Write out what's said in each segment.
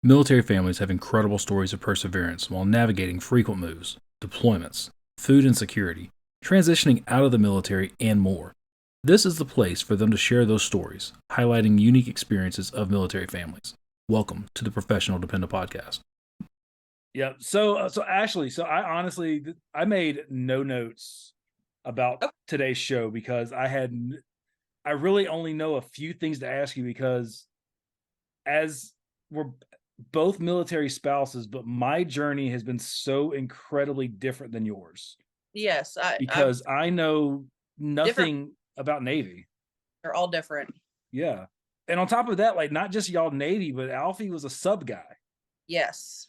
Military families have incredible stories of perseverance while navigating frequent moves, deployments, food insecurity, transitioning out of the military, and more. This is the place for them to share those stories, highlighting unique experiences of military families. Welcome to the Professional Dependent Podcast. Yeah. So Ashley, I honestly I made no notes about Oh, today's show because I really only know a few things to ask you because as we're both military spouses, but my journey has been so incredibly different than yours yes, I've because I know different. nothing about Navy. They're all different. Yeah. And on top of that, like not just y'all Navy, but Alfie was a sub guy, Yes.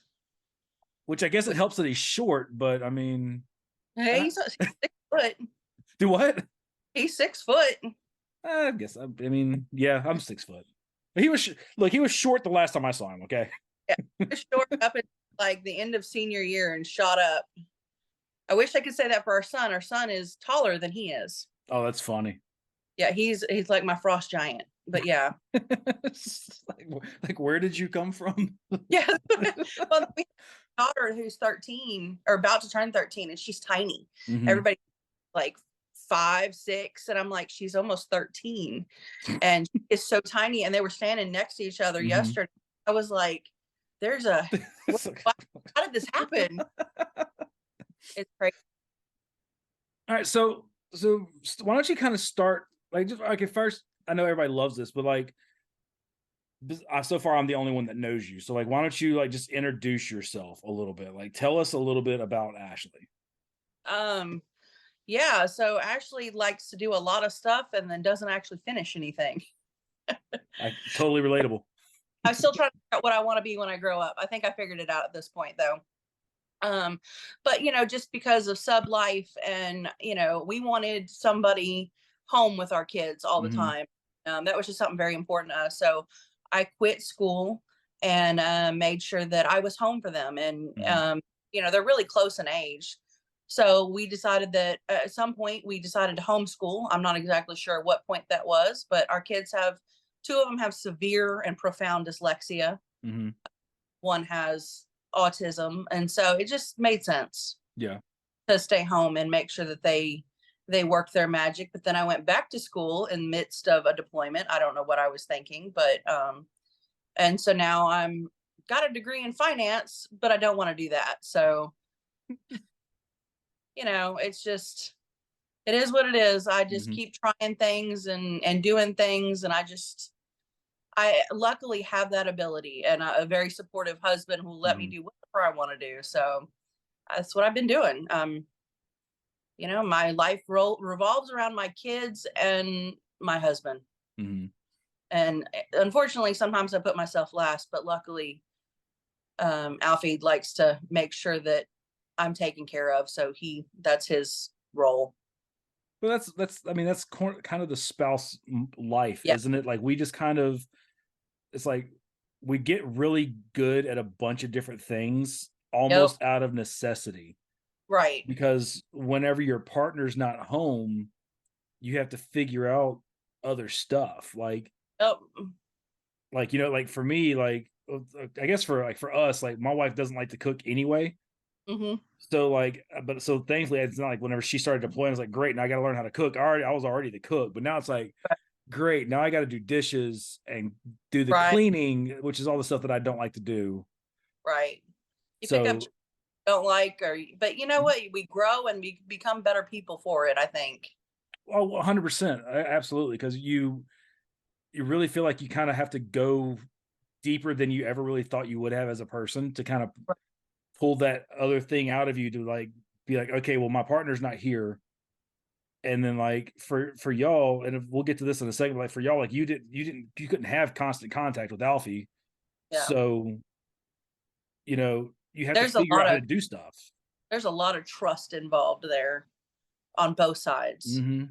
which I guess it Which, helps that he's short, but I mean, hey, uh, he's 6 foot. do what? He's 6 foot. I guess, I mean, yeah, I'm 6 foot. But he was short the last time I saw him, okay? Yeah, he was short up at like the end of senior year and shot up. I wish I could say that for our son. Our son is taller than he is. Oh, that's funny. Yeah, he's like my frost giant. But yeah, like, where did you come from? yeah. Well, we have a daughter who's 13 or about to turn 13, and she's tiny. Hmm. Everybody like 5, 6, and I'm like, she's almost 13. And it's so tiny, and they were standing next to each other Hmm. yesterday. I was like, there's a how did this happen? It's crazy. All right, so why don't you kind of start like just like at first? I know everybody loves this, but like so far I'm the only one that knows you. So like, why don't you like just introduce yourself a little bit? Like, tell us a little bit about Ashley. um yeah, so Ashley likes to do a lot of stuff and then doesn't actually finish anything. I totally relatable. I'm still trying to figure out what I want to be when I grow up. I think I figured it out at this point though. But just because of sub life, and we wanted somebody home with our kids all the Hmm. time. That was just something very important to us. So I quit school and made sure that I was home for them. And Hmm. they're really close in age. So we decided that at some point we decided to homeschool. I'm not exactly sure what point that was, but our kids have two of them have severe and profound dyslexia. Hmm. One has autism, and so it just made sense Yeah. to stay home and make sure that they worked their magic. But then I went back to school in the midst of a deployment. I don't know what I was thinking, but and so now I'm got a degree in finance, but I don't want to do that. So it's just it is what it is. I just Hmm. keep trying things and doing things, and I luckily have that ability and a very supportive husband who will let me Hmm. do whatever I want to do. So that's what I've been doing. My life revolves around my kids and my husband. Hmm. And unfortunately, sometimes I put myself last, but luckily, Alfie likes to make sure that I'm taken care of. So that's his role. But that's I mean that's kind of the spouse life, Yeah. isn't it? Like we just kind of it's like we get really good at a bunch of different things Yep. almost out of necessity Right. because whenever your partner's not home, you have to figure out other stuff. Yep. Like for me, I guess for us, like my wife doesn't like to cook anyway. Hmm. So but so thankfully it's not like whenever she started deploying, I was like, great, now I got to learn how to cook. I was already the cook, but now it's like, great, now I got to do dishes and do the Right. cleaning, which is all the stuff that I don't like to do. Right. You pick up So, don't like, but you know what? We grow and we become better people for it, I think. oh, 100%, absolutely, because you really feel like you kind of have to go deeper than you ever really thought you would have as a person to kind of pull that other thing out of you to like be like, okay, well, my partner's not here. And then like for y'all, and we'll get to this in a second, like for y'all, like you couldn't have constant contact with Alfie. Yeah. So, you have to There's a figure lot out how of to do stuff. there's a lot of trust involved there on both sides. Hmm.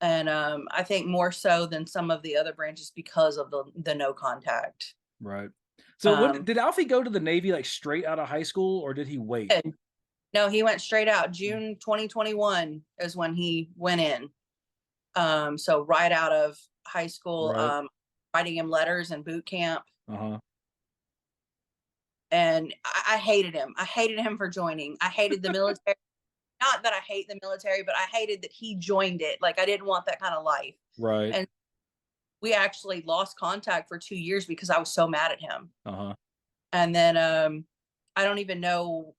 And I think more so than some of the other branches because of the no contact. Right. So what Um, did Alfie go to the Navy like straight out of high school or did he wait? and no, he went straight out. June 2021 is when he went in. So right out of high school, Right. writing him letters and boot camp. Uh-huh. and I hated him. I hated him for joining. I hated the military. Not that I hate the military, but I hated that he joined it. Like, I didn't want that kind of life. Right. And we actually lost contact for 2 years because I was so mad at him. Uh-huh. And then I don't even know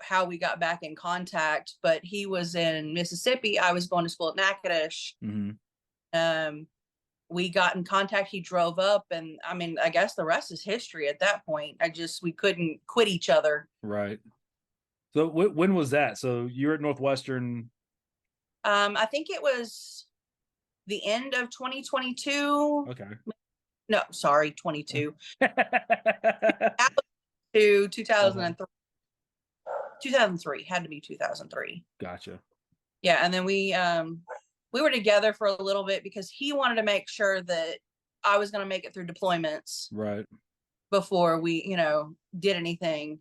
how we got back in contact, but he was in Mississippi. I was going to school at Natchitoches. Mm-hmm. Um, we got in contact. He drove up, and I mean, I guess the rest is history at that point. We couldn't quit each other. Right. So when was that? So you're at Northwestern. I think it was the end of 2022. Okay. No, sorry, 22 to Uh-huh. 2003. 2003 had to be 2003. Gotcha. Yeah, and then we were together for a little bit because he wanted to make sure that I was going to make it through deployments Right. before we, did anything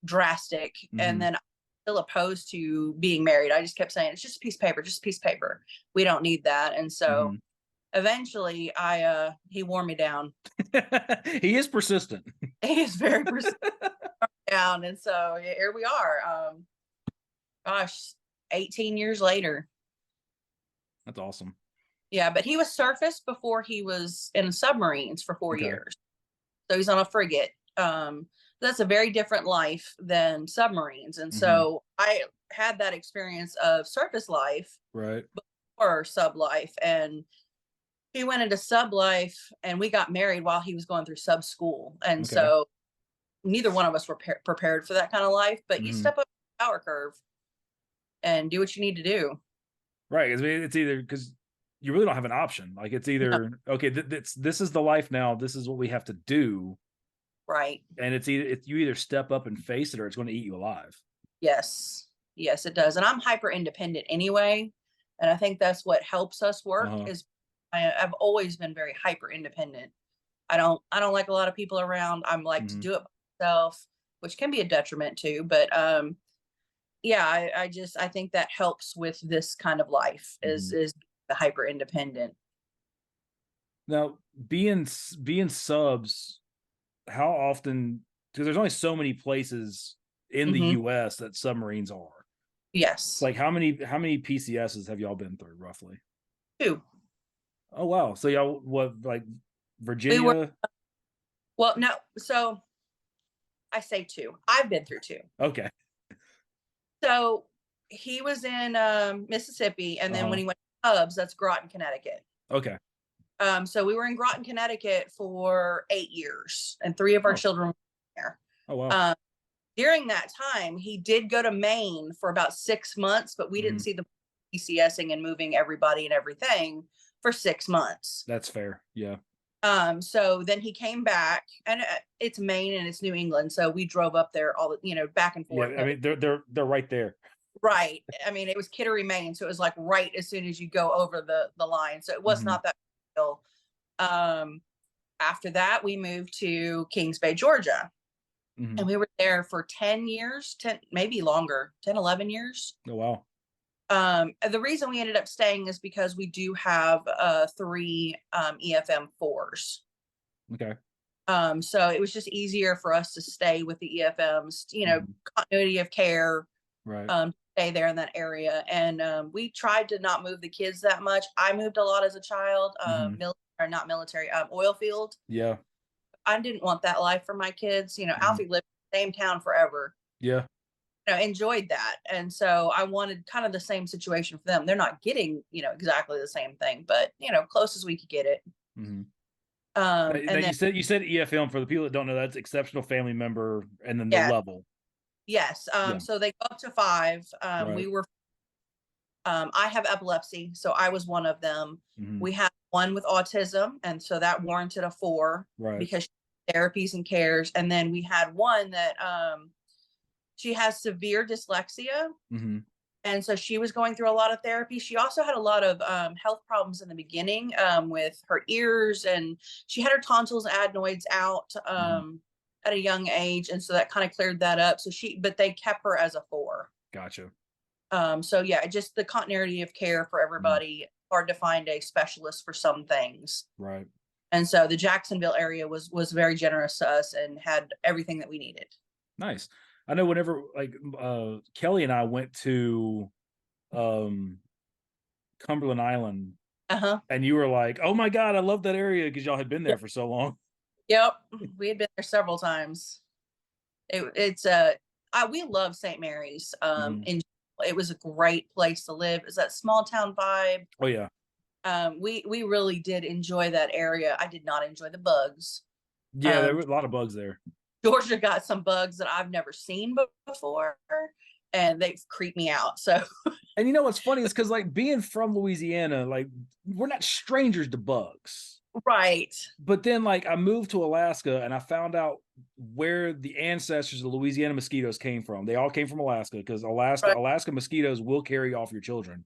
drastic. And Mm-hmm. then I'm still opposed to being married. I just kept saying, it's just a piece of paper, just a piece of paper. We don't need that. And so Mm-hmm. eventually he wore me down. He is persistent. He is very persistent down. And so here we are. Gosh, 18 years later. That's awesome. Yeah, but he was surface before he was in submarines for 4 years. So he's on a frigate. That's a very different life than submarines. And Mm-hmm. so I had that experience of surface life Right. or sub life. And he went into sub life, and we got married while he was going through sub school. And Okay. so neither one of us were prepared for that kind of life, but you Mm-hmm. step up the power curve and do what you need to do. Right. I mean, it's either because you really don't have an option. Like, it's either, okay, this is the life now. This is what we have to do. Right. And it's you either step up and face it, or it's going to eat you alive. Yes. Yes, it does. And I'm hyper independent anyway. And I think that's what helps us work is I've always been very hyper independent. I don't like a lot of people around. I'm like to do it myself, which can be a detriment too. But yeah, I think that helps with this kind of life is the hyper independent. Now, being subs, how often? Because there's only so many places in the U.S. that submarines are. Yes. Like, how many PCSs have y'all been through roughly? 2. Oh wow! So y'all like Virginia? Well, no. So I say 2. I've been through 2. Okay. So he was in Mississippi, and then when he went to Hubs, that's Groton, Connecticut. Okay. So we were in Groton, Connecticut for 8 years, and 3 of our children were there. Oh wow. During that time, he did go to Maine for about 6 months, but we didn't see the PCSing and moving everybody and everything for 6 months. That's fair. Yeah. So then he came back, and it's Maine and it's New England, so we drove up there all the back and forth. Yeah, I mean they're right there. Right. I mean, it was Kittery, Maine, so it was like right as soon as you go over the line. So it was not that deal. After that, we moved to Kings Bay, Georgia. And we were there for 10 years, 10, maybe longer, 10, 11 years. Oh, wow. The reason we ended up staying is because we do have 3 EFM 4s. Okay. So it was just easier for us to stay with the EFMs, continuity of care, right. Stay there in that area. And we tried to not move the kids that much. I moved a lot as a child, not military, oil field. Yeah. I didn't want that life for my kids. Alfie lived in the same town forever. Yeah. Enjoyed that. And so I wanted kind of the same situation for them. They're not getting, exactly the same thing, but, close as we could get it. And then you said EFM, for the people that don't know, that's exceptional family member, and then the level. Yes. So they go up to 5. Right. I have epilepsy, so I was one of them. We had one with autism, and so that warranted a 4 because therapies and cares. And then we had one that she has severe dyslexia, and so she was going through a lot of therapy. She also had a lot of health problems in the beginning with her ears, and she had her tonsils and adenoids out at a young age, and so that kind of cleared that up. But they kept her as a 4. Gotcha. So yeah, just the continuity of care for everybody. Hard to find a specialist for some things. Right. And so the Jacksonville area was very generous to us and had everything that we needed. Nice. I know whenever like Kelly and I went to um Cumberland Island, Uh-huh. and you were like, "Oh my god, I love that area," because y'all had been there Yep. for so long. Yep. We had been there several times. It's we love St. Mary's. Mhm. It was a great place to live. It's that small town vibe. Oh yeah, We really did enjoy that area. I did not enjoy the bugs. yeah. There Um, were a lot of bugs there. Georgia got some bugs that I've never seen before, and they creep me out. So, And you know what's funny is because like being from Louisiana, like we're not strangers to bugs. right, But then like I moved to Alaska and I found out where the ancestors of the Louisiana mosquitoes came from. They all came from Alaska because right. Alaska mosquitoes will carry off your children.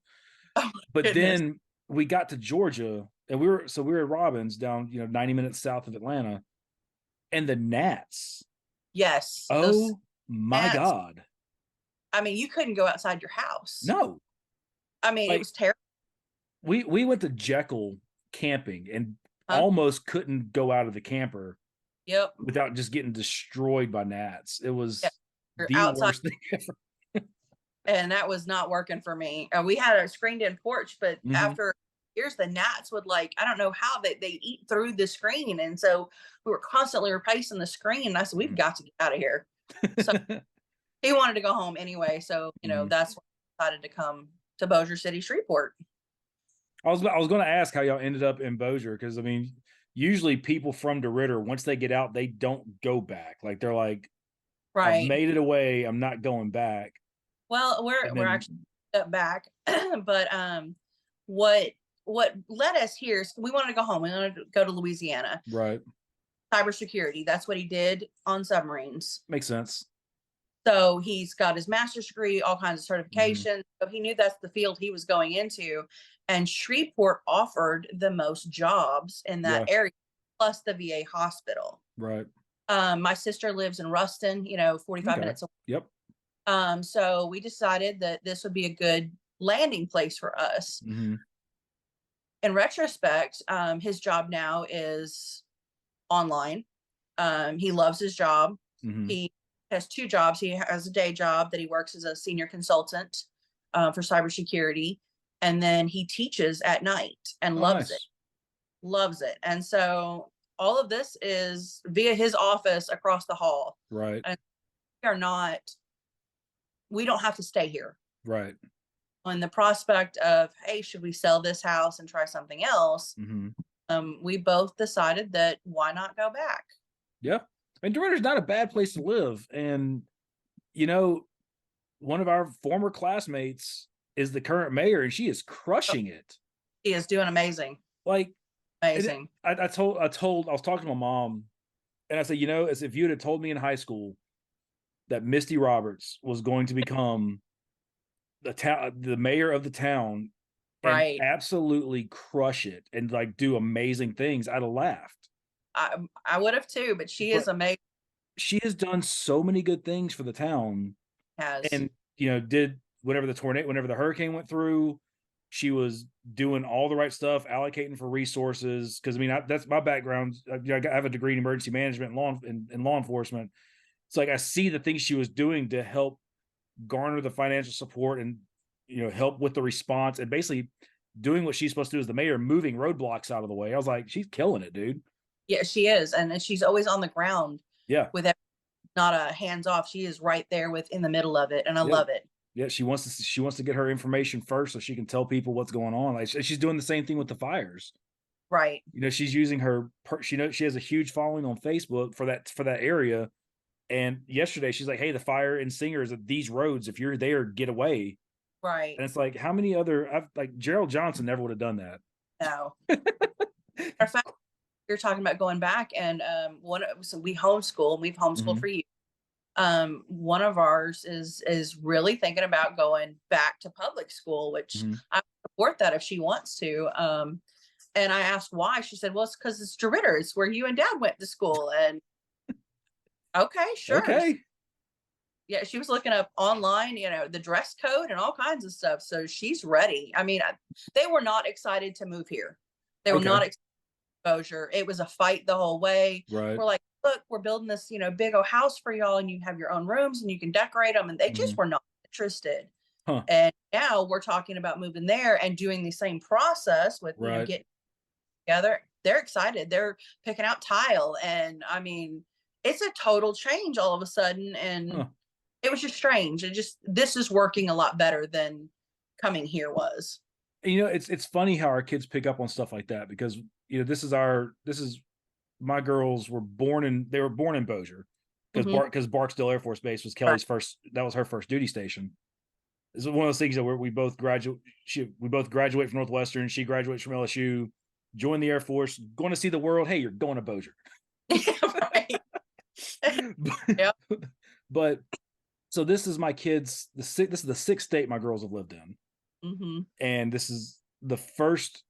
Oh my But goodness. then we got to Georgia and we were at Robbins down, 90 minutes south of Atlanta, and the gnats. Yes, those Oh my cats. God. I mean, you couldn't go outside your house. No. I mean, it Like was terrible. we went to Jekyll camping and Huh? almost couldn't go out of the camper Yep. without just getting destroyed by gnats. It Yeah. was You're the outside, worst thing ever. and that was not working for me. We had a screened-in porch, but Mm-hmm. after years, the gnats would like I don't know how they eat through the screen, and so we were constantly replacing the screen. And I said, "We've got to get out of here." So he wanted to go home anyway. So Mm-hmm. that's when I decided to come to Bossier City, Shreveport. I was going to ask how y'all ended up in Bossier because I mean, usually people from DeRidder once they get out, they don't go back. Like they're like, I've Right. made it away. I'm not going back. Well, And we're then actually up back, but what what led us here is we wanted to go home. We wanted to go to Louisiana. right, Cybersecurity. That's what he did on submarines. makes sense. So he's got his master's degree, all kinds of Mm-hmm. certifications. So he knew that's the field he was going into. And Shreveport offered the most jobs in that Yeah, area, plus the VA hospital. right. My sister lives in Ruston, 45 Okay. minutes away. Yep. So we decided that this would be a good landing place for us. Mm-hmm. In retrospect, his job now is online. He loves his job. Mm-hmm. He has two jobs. He has a day job that he works as a senior consultant for cybersecurity, and then he teaches at night and Oh, loves it. nice. Loves it. And so all of this is via his office across the hall. Right. And we are not. We don't have to stay here. Right. On the prospect of, hey, should we sell this house and try something else? Mm-hmm. We both decided that why not go back? Yeah. And DeRidder's not a bad place to live. And, you know, one of our former classmates is the current mayor, and she is Oh, crushing it. he is doing amazing. Like, Amazing. I was talking to my mom, and I said, as if you had told me in high school that Misty Roberts was going to become the mayor of the town and Right. absolutely crush it and like do amazing things, I'd have laughed. I would have too, but she is But amazing. she has done so many good things for the town, Has. and did whenever the hurricane went through, she was doing all the right stuff, allocating for resources. Because I mean, that's my background. I have a degree in emergency management and law enforcement. It's like I see the things she was doing to help garner the financial support and help with the response and basically doing what she's supposed to do as the mayor, moving roadblocks out of the way. I was like, she's killing it, dude. Yeah, she is. And she's always on the ground Yeah. with not a hands off. She is right there in the middle of it. And I Yep. love it. Yeah, she wants to get her information first so she can tell people what's going on. Like she's doing the same thing with the fires. Right. She's using she has a huge following on Facebook for that area. And yesterday she's like, "Hey, the fire in Singer is at these roads. If you're there, get away." Right. And it's like, how many other like Gerald Johnson never would have done that. No. In fact, you're talking about going back, and so we homeschool, and we've homeschooled Mm-hmm. for years. One of ours is really thinking about going back to public school, which Mm-hmm. I support that if she wants to. And I asked why. She said, "Well, it's because it's DeRidder. It's where you and Dad went to school." And okay, sure. Okay. Yeah, she was looking up online, the dress code and all kinds of stuff. So she's ready. I mean, they were not excited to move here. They were Okay. not. exposure. It was a fight the whole way. Right. We're like, look, we're building this, big old house for y'all, and you have your own rooms and you can decorate them. And they Hmm. just were not interested. Huh. And now we're talking about moving there and doing the same process with, Right. getting together. They're excited. They're picking out tile. And I mean, it's a total change all of a sudden. And Huh. it was just strange. This is working a lot better than coming here was. It's funny how our kids pick up on stuff like that because this is my girls were born in they were born in Bossier Hmm. because Barksdale Air Force Base was Right. Kelly's first. That was her first duty station. It's one of those things that we both graduate. We both graduate from Northwestern. She graduates from LSU. Join the Air Force. Going to see the world. Hey, you're going to Bossier. Right. Yep. But so this is my kids. This is the sixth state my girls have lived in, Hmm. and this is the first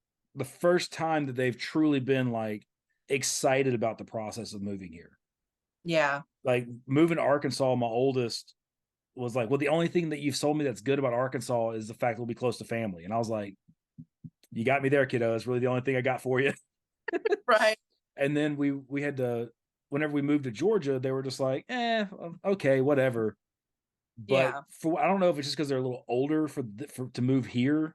time that they've truly been like excited about the process of moving here. Yeah. Like moving to Arkansas, my oldest was like, well, the only thing that you've told me that's good about Arkansas is the fact we'll be close to family. And I was like, you got me there, kiddo. That's really the only thing I got for you. Right. And then we had to, whenever we moved to Georgia, they were just like, okay, whatever. But Yeah. I don't know if it's just because they're a little older to move here.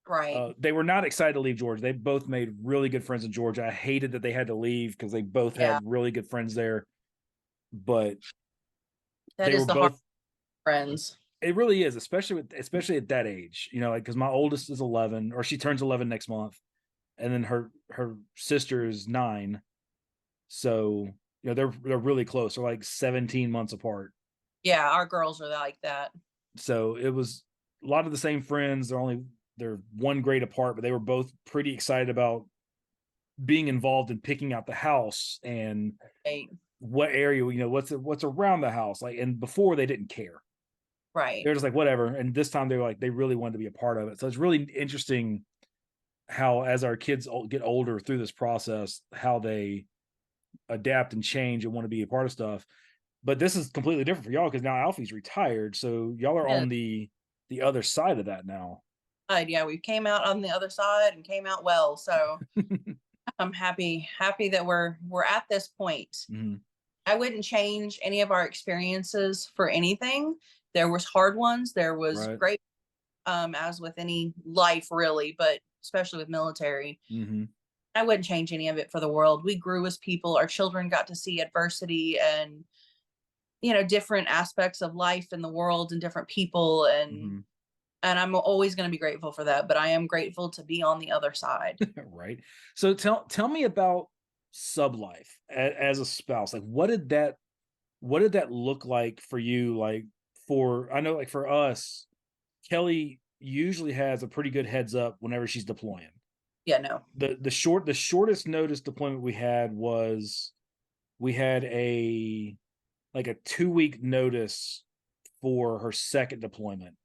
Right. They were not excited to leave Georgia. They both made really good friends in Georgia. I hated that they had to leave because they both Yeah. had really good friends there. But That they is were the hard both. friends. It really is, especially at that age. Like because my oldest is 11, or she turns 11 next month, and then her sister is 9. So they're really close. They're like 17 months apart. Yeah. Our girls are like that. So it was a lot of the same friends. They're one grade apart, but they were both pretty excited about being involved in picking out the house and Right. what area, what's around the house. Like, and before they didn't care. Right. They're just like, whatever. And this time they're like, they really wanted to be a part of it. So it's really interesting how, as our kids get older through this process, how they adapt and change and want to be a part of stuff. But this is completely different for y'all because now Alfie's retired. So y'all are Yeah. on the other side of that now. Yeah. We came out on the other side and came out well. So I'm happy that we're at this point. Mhm. I wouldn't change any of our experiences for anything. There was hard ones. There was Right. great, as with any life really, but especially with military. Hmm. I wouldn't change any of it for the world. We grew as people. Our children got to see adversity and, different aspects of life in the world and different people. And Hmm. I'm always going to be grateful for that. But I am grateful to be on the other side. Right. So tell me about sub life as a spouse. Like, what did that look like for you? Like, I know, like for us, Kelly usually has a pretty good heads up whenever she's deploying. Yeah, no. The shortest notice deployment we had was we had a 2-week notice for her second deployment,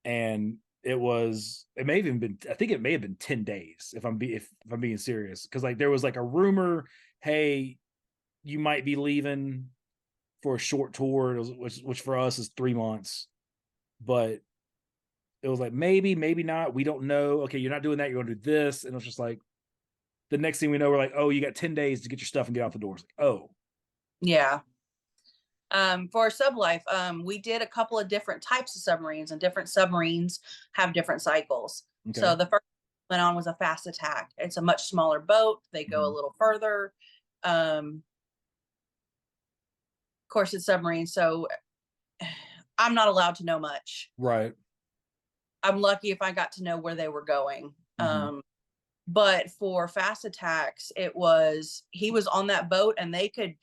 and it may have even been, I think it may have been 10 days if I'm being serious, because like there was like a rumor, hey, you might be leaving for a short tour, which for us is 3 months, but it was like maybe not, we don't know. Okay, you're not doing that, you're going to do this, and it was just like the next thing we know, we're like, oh, you got 10 days to get your stuff and get out the doors. Like, oh, Yeah. For sub life, we did a couple of different types of submarines, and different submarines have different cycles. okay. So the first went on was a fast attack. It's a much smaller boat. They go a Mhm. little further. Of course, it's submarine, so I'm not allowed to know much. Right. I'm lucky if I got to know where they were going. Hmm. But for fast attacks, he was on that boat, and they could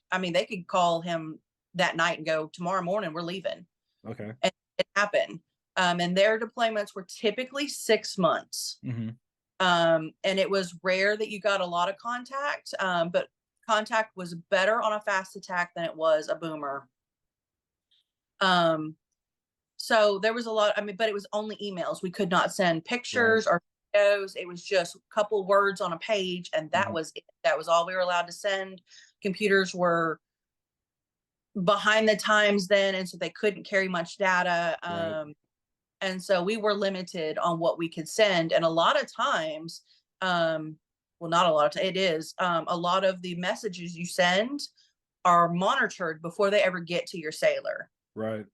call him that night and go, tomorrow morning we're leaving. Okay. And it happened. And their deployments were typically 6 months. Hmm. And it was rare that you got a lot of contact, but contact was better on a fast attack than it was a boomer. So there was a lot, but it was only emails. We could not send Right. pictures or videos. It was just a couple words on a page, and that Hmm. was it. That was all we were allowed to send. Computers were behind the times then, and so they couldn't carry much data. Right. And so we were limited on what we could send. And a lot of times, well, not a lot of time. It is a lot of the messages you send are monitored before they ever get to your sailor. Right.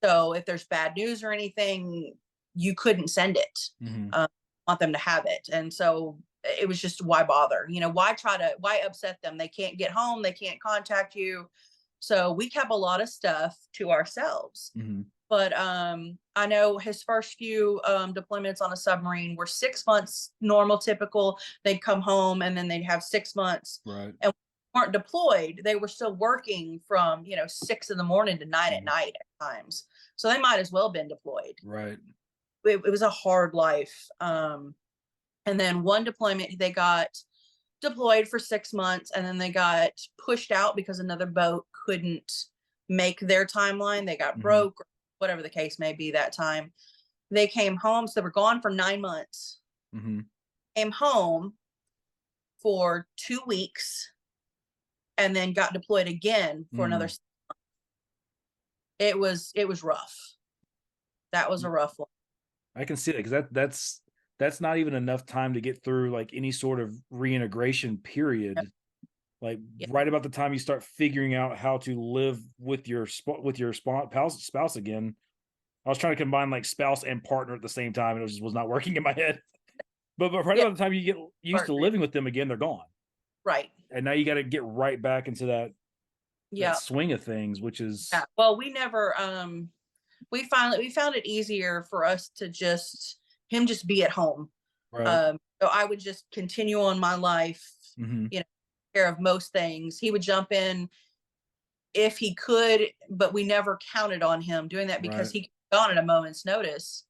So if there's bad news or anything, you couldn't send it. Mm-hmm. Want them to have it, and so it was just, why bother? Why upset them? They can't get home. They can't contact you. So we kept a lot of stuff to ourselves. Mm-hmm. But I know his first few deployments on a submarine were 6 months normal, typical. They'd come home and then they'd have 6 months. Right. And weren't deployed. They were still working from 6 in the morning to 9 at Mm-hmm. night at times. So they might as well have been deployed. Right. It was a hard life. And then one deployment, they got deployed for 6 months, and then they got pushed out because another boat couldn't make their timeline. They got Mm-hmm. broke, whatever the case may be that time. They came home. So they were gone for 9 months. Mm-hmm. Came home for 2 weeks and then got deployed again for another. It was rough. That was a rough one. I can see that, because that's not even enough time to get through like any sort of reintegration period. Like right about the time you start figuring out how to live with your spouse again. I was trying to combine like spouse and partner at the same time, and it just was not working in my head. But right about the time you get used to living with them again, they're gone. Right. And now you got to get right back into that swing of things, which is well, we never we found it easier for us to just be at home. right. So I would just continue on my life, Mm-hmm. care of most things. He would jump in if he could, but we never counted on him doing that because Right. he could be gone at a moment's notice.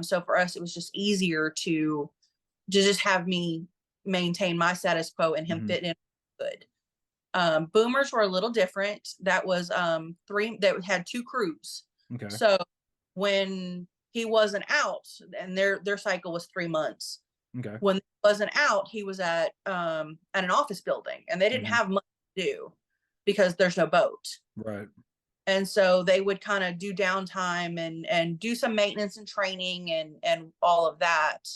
So for us, it was just easier to just have me maintain my status quo and him fit in good. Boomers were a little different. That was that had 2 crews. Okay. So when he wasn't out, and their cycle was 3 months. Okay. When he wasn't out, he was at an office building, and they didn't have much to do because there's no boat. Right. And so they would kind of do downtime and do some maintenance and training and all of that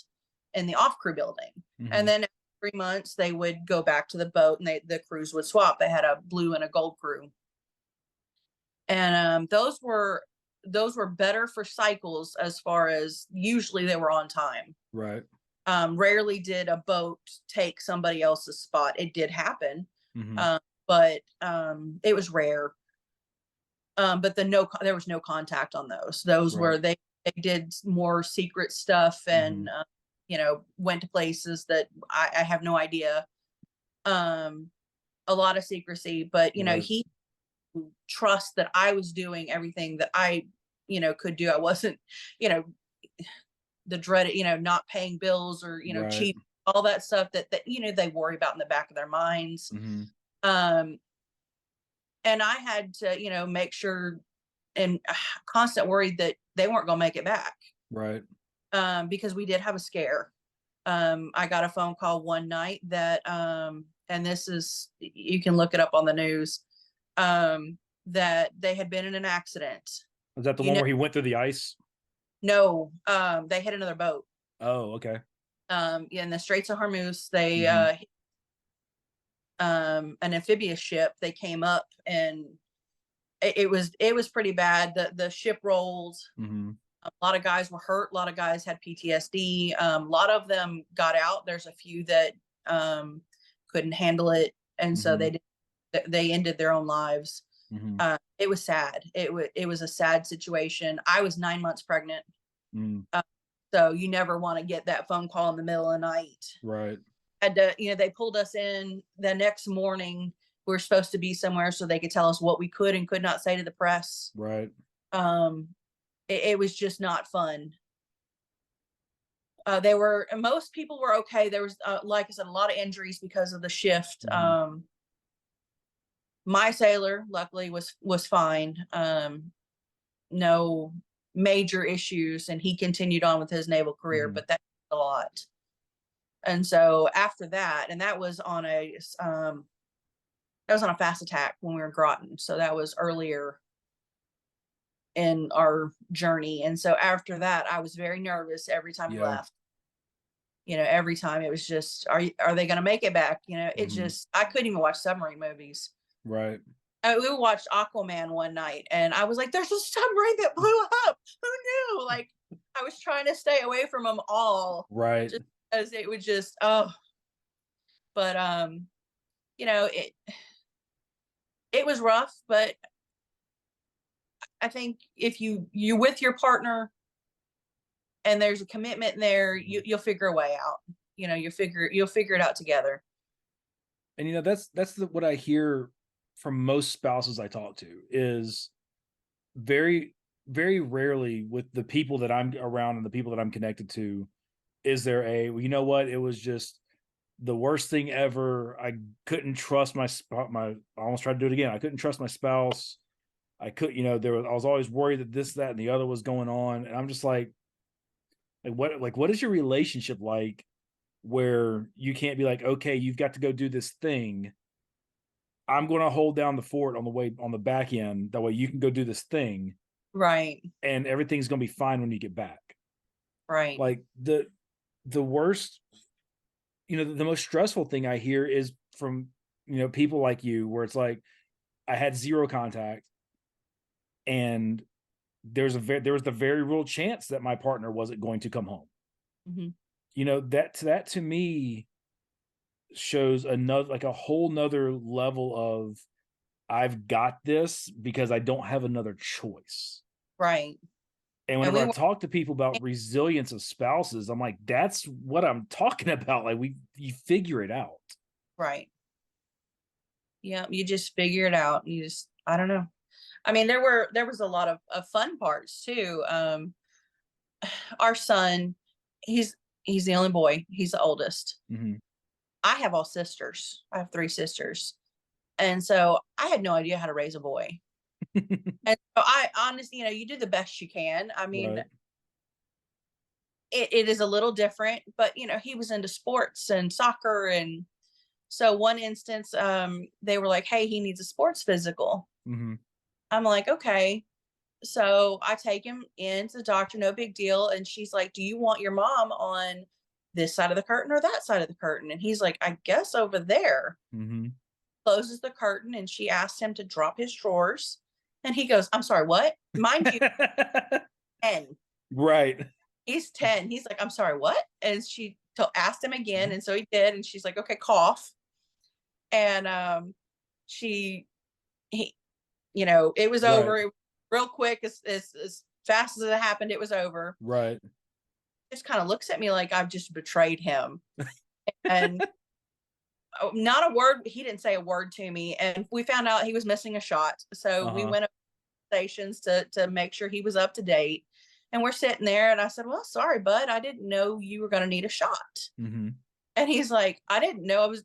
in the off crew building. And then 3 months they would go back to the boat, and the crews would swap. They had a blue and a gold crew. And those were better for cycles, as far as usually they were on time. Right. Rarely did a boat take somebody else's spot. It did happen, Mm-hmm. but it was rare. But there was no contact on those. Those were they did more secret stuff, and went to places that I have no idea. A lot of secrecy, but he trust that I was doing everything that I could do. I wasn't the dreaded not paying bills or cheap, all that stuff that they worry about in the back of their minds. And I had to make sure, and constant worry that they weren't going to make it back. Right. Because we did have a scare. I got a phone call one night that and this is, you can look it up on the news, that they had been in an accident. Was that the one where he went through the ice? No, they hit another boat. Oh, okay. In the Straits of Hormuz, they an amphibious ship. They came up, and it was pretty bad. The ship rolled. A lot of guys were hurt. A lot of guys had PTSD. A lot of them got out. There's a few that couldn't handle it, and so they ended their own lives. It was sad. It was a sad situation. I was 9 months pregnant. So you never want to get that phone call in the middle of the night. Right. And they pulled us in the next morning. We were supposed to be somewhere so they could tell us what we could and could not say to the press. Right. It was just not fun. Most people were okay. There was, like I said, a lot of injuries because of the shift. My sailor, luckily, was fine. No major issues, and he continued on with his naval career, but that's a lot. And so after that, and that was on a fast attack when we were in Groton. So that was earlier in our journey. And so after that, I was very nervous every time we left. every time it was just, are they going to make it back? It Mhm. just, I couldn't even watch submarine movies. Right. We watched Aquaman one night, and I was like, "There's a submarine that blew up. Who knew?" Like, I was trying to stay away from them all, Right. just as it would just, oh. But it was rough, but I think if you with your partner and there's a commitment there, Mhm. you'll figure a way out. You'll figure it out together. And that's what I hear from most spouses I talk to is very very rarely with the people that I'm around and the people that I'm connected to is there well, you know what, it was just the worst thing ever. I couldn't trust my I almost tried to do it again. I couldn't trust my spouse. I could, I was always worried that this, that, and the other was going on. And I'm just what is your relationship like where you can't be like, okay, you've got to go do this thing. I'm going to hold down the fort on the way on the back end. That way you can go do this thing Right, and everything's going to be fine when you get back. right. Like the worst, the most stressful thing I hear is from, people like you where it's like I had zero contact and there was the very real chance that my partner wasn't going to come home. Hmm. That to me shows another like a whole nother level of I've got this because I don't have another choice. Right. And And whenever we I were talk to people about resilience of spouses, I'm like, that's what I'm talking about. Like you figure it out. right. Yeah, you just figure it out. You just, I don't know. I mean, there was a lot of fun parts too. Our son, he's he's the only boy. He's the oldest. Hmm. I have all sisters. I have three sisters. And so I had no idea how to raise a boy. And so I honestly, you do the best you can. I mean, Right. it is a little different, but he was into sports and soccer. And so one instance, they were like, "Hey, he needs a sports physical." Hmm. I'm like, "Okay." So I take him in to the doctor, no big deal. And she's like, "Do you want your mom on this side of the curtain or that side of the curtain?" And he's like, "I guess over there." Hmm. Closes the curtain, and she asked him to drop his drawers. And he goes, "I'm sorry, what?" Mind you, 10. Right. He's 10. He's like, "I'm sorry, what?" And she asked him again. And so he did. And she's like, "Okay, cough." And she, he, it was Right. over. It was real quick, as fast as it happened, it was over. Right. Just kind of looks at me like I've just betrayed him. And not a word, he didn't say a word to me. And we found out he was missing a shot. So we Uh-huh. went up to stations to make sure he was up to date. And we're sitting there, and I said, "Well, sorry, bud, I didn't know you were going to need a shot." Hmm. And he's like, you didn't know I was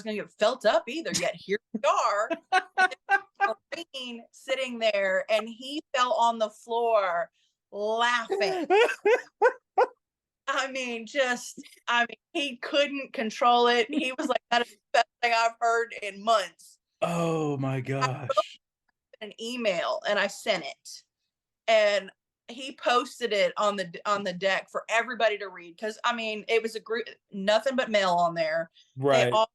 going to get felt up either. Yet here we are, Marine sitting there, and he fell on the floor laughing. He couldn't control it. He was like, "That is the best thing I've heard in months." Oh my I wrote gosh. an email and I sent it, and he posted it on the deck for everybody to read. Because it was a group, nothing but male on there. They Right. all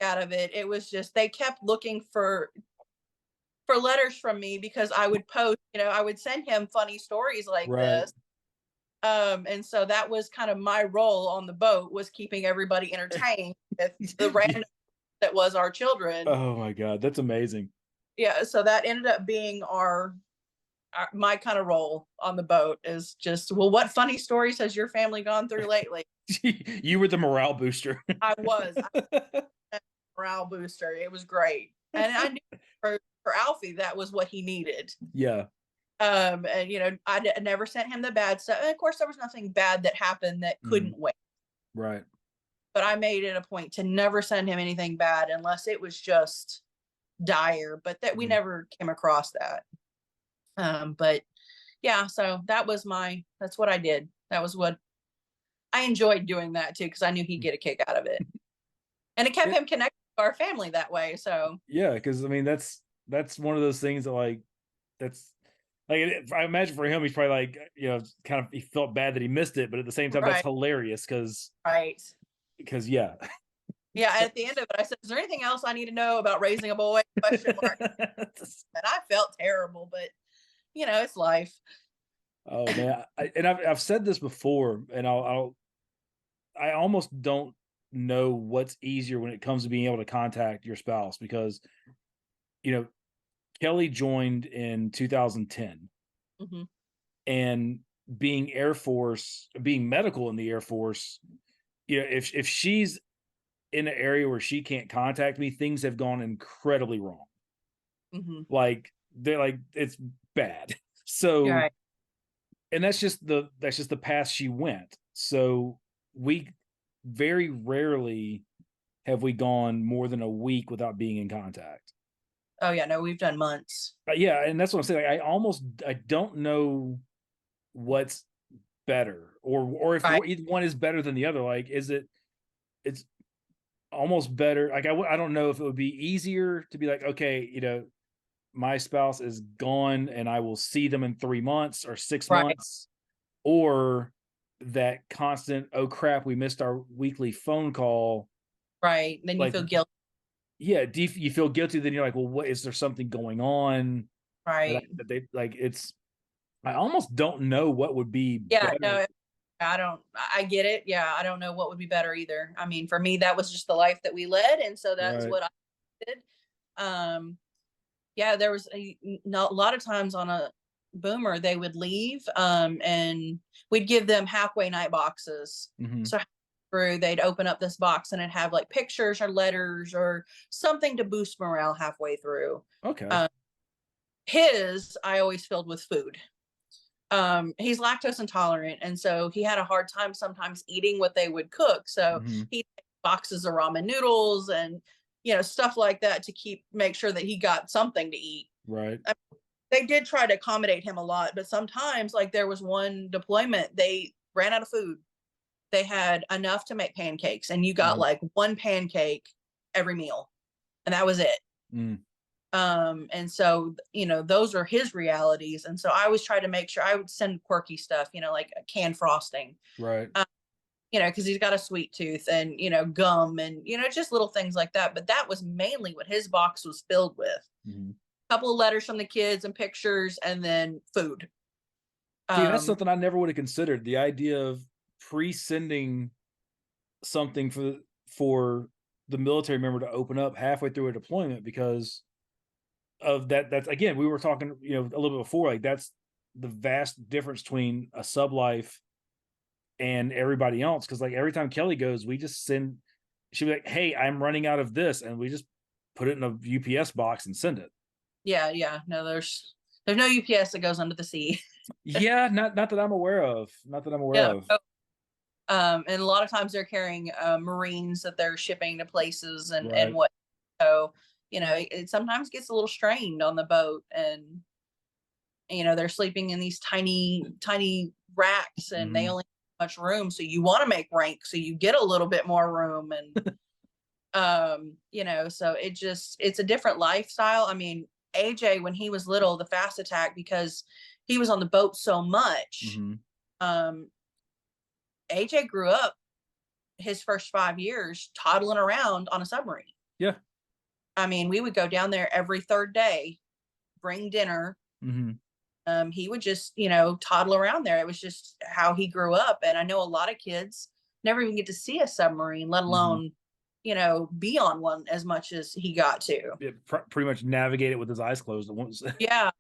out of it. It was just they kept looking for letters from me because I would post. I would send him funny stories like Right. this. And so that was kind of my role on the boat, was keeping everybody entertained with the random that was our children. Oh my god, that's amazing. Yeah, so that ended up being my kind of role on the boat, is just, well, what funny stories has your family gone through lately? You were the morale booster. I was a morale booster. It was great, and I knew for Alfie that was what he needed. Yeah. And never sent him the bad stuff. And of course, there was nothing bad that happened that Mhm. couldn't wait. Right. But I made it a point to never send him anything bad unless it was just dire. But that we Mhm. never came across that. But yeah, so that's what I did. That was what I enjoyed doing, that too, because I knew he'd get a kick out of it. And it kept Yeah, him connected to our family that way. So yeah, because I mean that's one of those things that that's I imagine for him, he's probably like, kind of, he felt bad that he missed it, but at the same time, that's Right. hilarious Right. because yeah. Yeah. At the end of it, I said, "Is there anything else I need to know about raising a boy?" Question mark. And I felt terrible, but it's life. Oh man, and I've said this before, and I almost don't know what's easier when it comes to being able to contact your spouse because you know Kelly joined in 2010, Hmm. and being medical in the Air Force, if she's in an area where she can't contact me, things have gone incredibly wrong. Hmm. Like they're like it's bad. So, Right. and that's just the path she went. So we very rarely have we gone more than a week without being in contact. Oh yeah. No, we've done months. Yeah, and that's what I'm saying. Like, I don't know what's better, or if Right. either one is better than the other. Like, it's almost better. Like, I don't know if it would be easier to be like, okay, my spouse is gone and I will see them in 3 months or six Right. months, or that constant, oh crap, we missed our weekly phone call. Right. Then you Like, feel guilty. yeah, you feel guilty? Then you're like, well, what is there something going on Right. that they like? I almost don't know what would be Yeah. better. No, I don't. I get it. Yeah. I don't know what would be better either. I mean, for me, that was just the life that we led, and so that's Right. what I did. Um, yeah, there was a lot of times on a boomer they would leave, and we'd give them halfway night boxes. Hmm. So through they'd open up this box and it'd have like pictures or letters or something to boost morale halfway through. Okay. Um, his I always filled with food. He's lactose intolerant, and so he had a hard time sometimes eating what they would cook. So Hmm. he boxes of ramen noodles and stuff like that to make sure that he got something to eat. Right. They did try to accommodate him a lot, but sometimes, like there was one deployment, they ran out of food. They had enough to make pancakes, and you got Mhm. like one pancake every meal, and that was it. Mm. And so those are his realities, and so I always try to make sure I would send quirky stuff, like a canned frosting, Right. um, because he's got a sweet tooth, and gum, and just little things like that. But that was mainly what his box was filled with: Mhm. a couple of letters from the kids and pictures, and then food. See, that's um something I never would have considered. The idea of pre-sending something for the military member to open up halfway through a deployment because of that. That's again, we were talking, a little bit before. Like that's the vast difference between a sub life and everybody else. Because like every time Kelly goes, we just send. She'd be like, "Hey, I'm running out of this," and we just put it in a UPS box and send it. yeah, yeah, no, there's no UPS that goes under the sea. Yeah, not that I'm aware of. Not that I'm aware Yeah. of. And a lot of times they're carrying Marines that they're shipping to places, and Right. what. So it sometimes gets a little strained on the boat, and they're sleeping in these tiny tiny racks, and they Hmm. only have much room. So you want to make rank so you get a little bit more room, and so it's a different lifestyle. I mean, AJ, when he was little, the fast attack, because he was on the boat so much. Hmm. um AJ grew up his first 5 years toddling around on a submarine. Yeah. I mean, we would go down there every third day, bring dinner. Hmm. He would just, toddle around there. It was just how he grew up. And I know a lot of kids never even get to see a submarine, let Hmm. alone, be on one as much as he got to. Yeah, pretty much navigate it with his eyes closed at once. Yeah.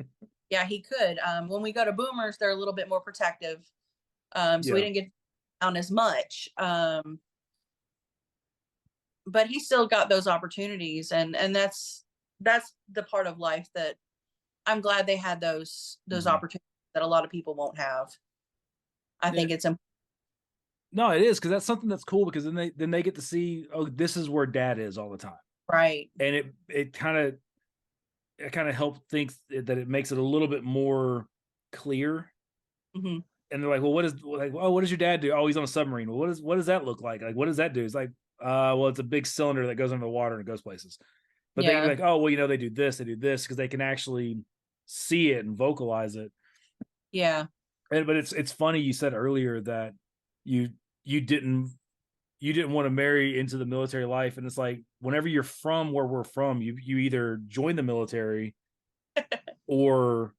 Yeah, he could. When we go to boomers, they're a little bit more protective. So we Yeah. didn't get down as much. But he still got those opportunities, and that's the part of life that I'm glad they had those Hmm. opportunities that a lot of people won't have. I Yeah. think it's No, it is because that's something that's cool because then they get to see, oh, this is where dad is all the time, right. and it kind of helped think that it makes it a little bit more clear. Hmm. And they're like, well, what does your dad do? Oh, he's on a submarine. Well, what does that look like? Like, what does that do? It's like, well, it's a big cylinder that goes under the water and it goes places. But they can be Yeah. like, oh, well, they do this because they can actually see it and vocalize it. Yeah. But it's funny you said earlier that you you didn't you didn't want to marry into the military life, and it's like whenever you're from where we're from, you either join the military or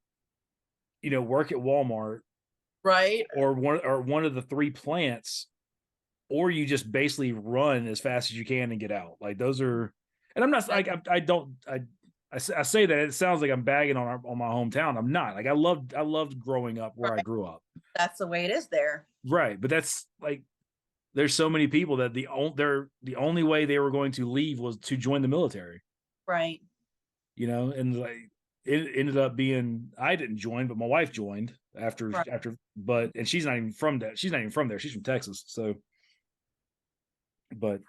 work at Walmart Right. or one of the three plants, or you just basically run as fast as you can and get out. Like those are, and I'm not That, like I don't I say that it sounds like I'm bagging on my hometown. I'm not. Like I loved growing up where I right. grew up. That's the way it is there. Right, but that's like there's so many people that the only way they were going to leave was to join the military. Right. And like it ended up being I didn't join, but my wife joined Right. but and she's not even from that. She's not even from there. She's from Texas. So, but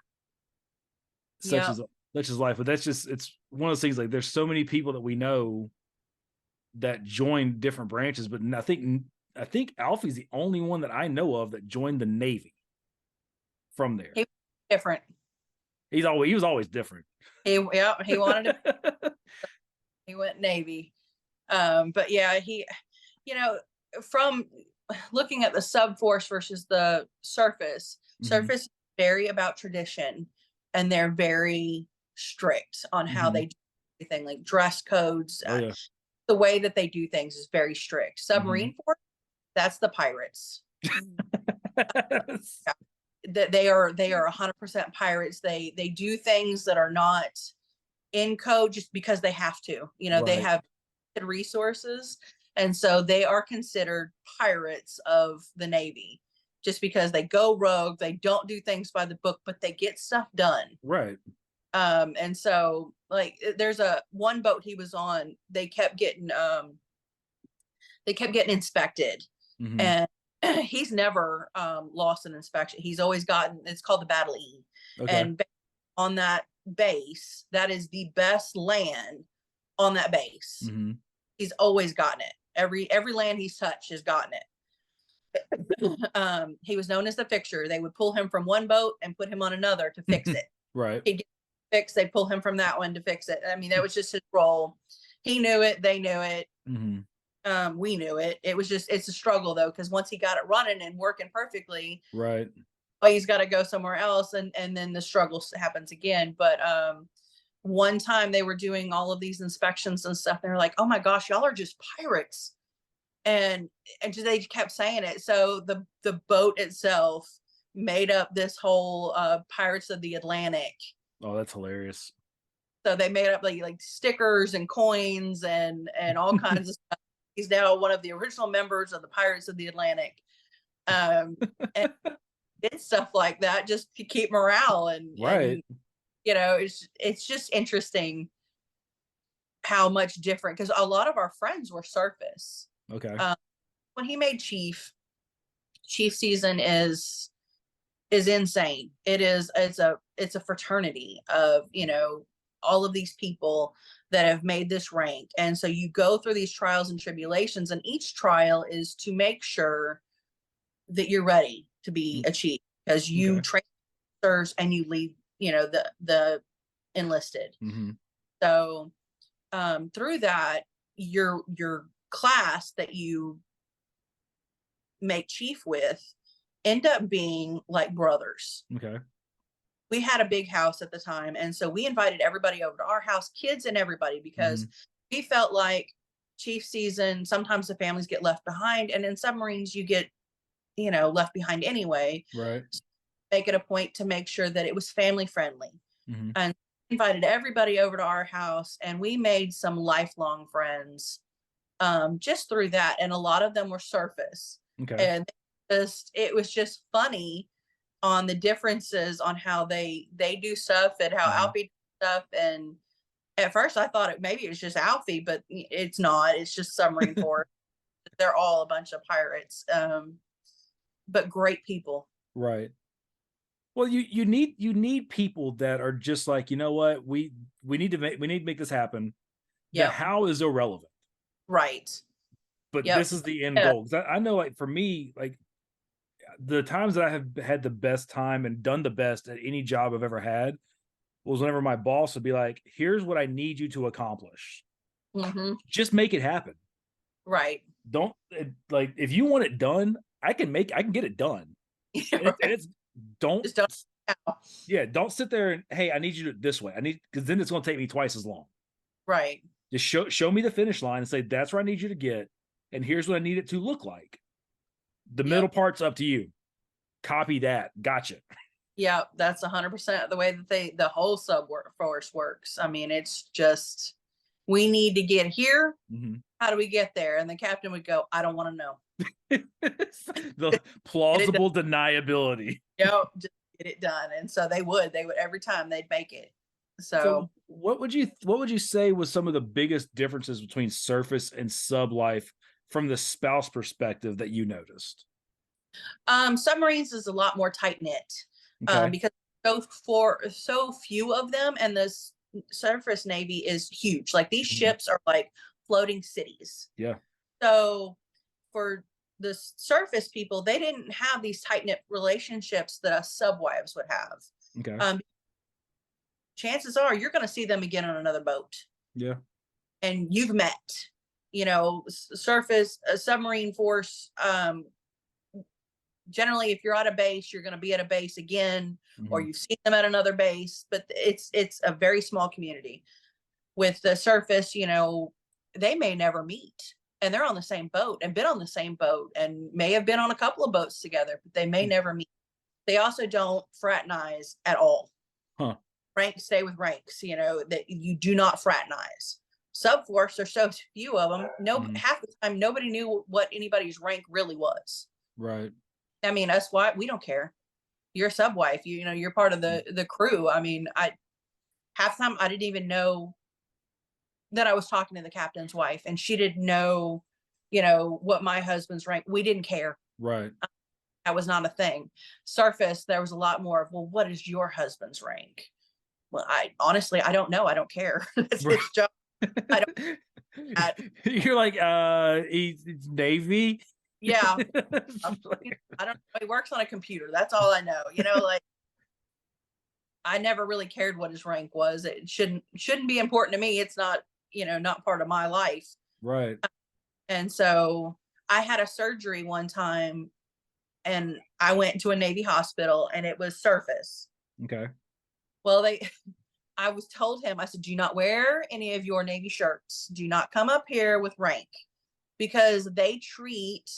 such Yep. is such is life. But that's just it's one of those things. Like there's so many people that we know that joined different branches, but I think Alfie's the only one that I know of that joined the Navy from there. He was different. He was always different. He wanted to, he went Navy. But yeah, you know, from looking at the sub force versus the surface, Mm-hmm. surface is very about tradition, and they're very strict on how Mm-hmm. they do everything, like dress codes. Oh yeah. The way that they do things is very strict. Mm-hmm. Submarine force, that's the pirates. That they are 100% pirates. They do things that are not in code just because they have to. They Right. have resources, and so they are considered pirates of the Navy just because they go rogue. They don't do things by the book, but they get stuff done. Right. And so like there's a one boat he was on, they kept getting inspected, Mm-hmm. and he's never lost an inspection. He's always gotten, it's called the Battle E. Okay. And on that base, that is the best land on that base. Mm-hmm. He's always gotten it. Every land he's touched has gotten it. He was known as the fixer. They would pull him from one boat and put him on another to fix it. Right. He'd get fixed, they'd pull him from that one to fix it. I mean, that was just his role. He knew it, they knew it. Mm-hmm. We knew it. It's a struggle though, because once he got it running and working perfectly, Right. well, he's got to go somewhere else, and then the struggle happens again. But one time they were doing all of these inspections and stuff. They're like, "Oh my gosh, y'all are just pirates," and they kept saying it. So the boat itself made up this whole Pirates of the Atlantic. Oh, that's hilarious. So they made up like stickers and coins and all kinds of stuff. He's now one of the original members of the Pirates of the Atlantic. And did stuff like that just to keep morale, and Right. it's just interesting how much different, because a lot of our friends were surface. Okay. Um, when he made chief season is insane. It's a fraternity of all of these people that have made this rank, and so you go through these trials and tribulations, and each trial is to make sure that you're ready to be a chief, because you Okay. train and you lead the enlisted. Mm-hmm. So through that, your class that you make chief with end up being like brothers. Okay. We had a big house at the time, and so we invited everybody over to our house, kids and everybody, Mm-hmm. because we felt like chief season, sometimes the families get left behind, and in submarines you get left behind anyway. Right. So make it a point to make sure that it was family friendly, Mm-hmm. and invited everybody over to our house, and we made some lifelong friends just through that, and a lot of them were surface, Okay. and it was just funny on the differences on how they do stuff and how Mm-hmm. Alfie does stuff. And at first I thought maybe it was just Alfie, but it's not. It's just submarine force. They're all a bunch of pirates, but great people. Right. Well, you need people that are just like, you know what, we need to make this happen. The Yep. how is irrelevant, Right. but Yep. this is the end Yeah. goal. 'Cause I know, like for me, like the times that I have had the best time and done the best at any job I've ever had was whenever my boss would be like, "Here's what I need you to accomplish. Hmm. Just make it happen." Right. don't like if you want it done, I can get it done. And Right. it's don't Just don't now. yeah, don't sit there and hey, I need you to do it this way. I need because then it's going to take me twice as long. Right. Just show me the finish line and say that's where I need you to get, and here's what I need it to look like. The middle Yep. part's up to you. Copy that. Gotcha. Yeah, that's 100% the way that the whole sub force works. I mean, it's just, we need to get here. Mm-hmm. How do we get there? And the captain would go, I don't want to know. The Get it done. plausible deniability. Just get it done. And so they would every time they'd make it. So So, what would you say was some of the biggest differences between surface and sub life from the spouse perspective that you noticed? submarines is a lot more tight knit, Okay. because so few of them, and this surface navy is huge. Like these Mhm. ships are like floating cities. Yeah. So for the surface people, they didn't have these tight knit relationships that us subwives would have. Okay. Um, chances are you're going to see them again on another boat, Yeah. and you've met, surface submarine force. Generally, if you're at a base, you're going to be at a base again, or Mhm. you've seen them at another base. But it's a very small community. With the surface, they may never meet, and they're on the same boat and been on the same boat and may have been on a couple of boats together, but they may Mm. never meet. They also don't fraternize at all. Huh. Ranks stay with ranks, that you do not fraternize. Subforce, there's so few of them. No, Mhm. half the time nobody knew what anybody's rank really was. Right. I mean, us white, we don't care. You're a subwife. You're part of Mm. the crew. I mean, I half the time I didn't even know that I was talking to the captain's wife, and she didn't know, what my husband's rank. We didn't care. Right. That was not a thing. Surface, there was a lot more of, well, what is your husband's rank? Well, I honestly, I don't know. I don't care. That's Right. his job. I don't. I, You're like, he's Navy. yeah, I don't know. He works on a computer. That's all I know. Like I never really cared what his rank was. It shouldn't be important to me. It's not, not part of my life. Right. And so I had a surgery one time, and I went to a Navy hospital, and it was surface. Okay. Well, I was told him, I said, do not wear any of your Navy shirts. Do not come up here with rank, because they treat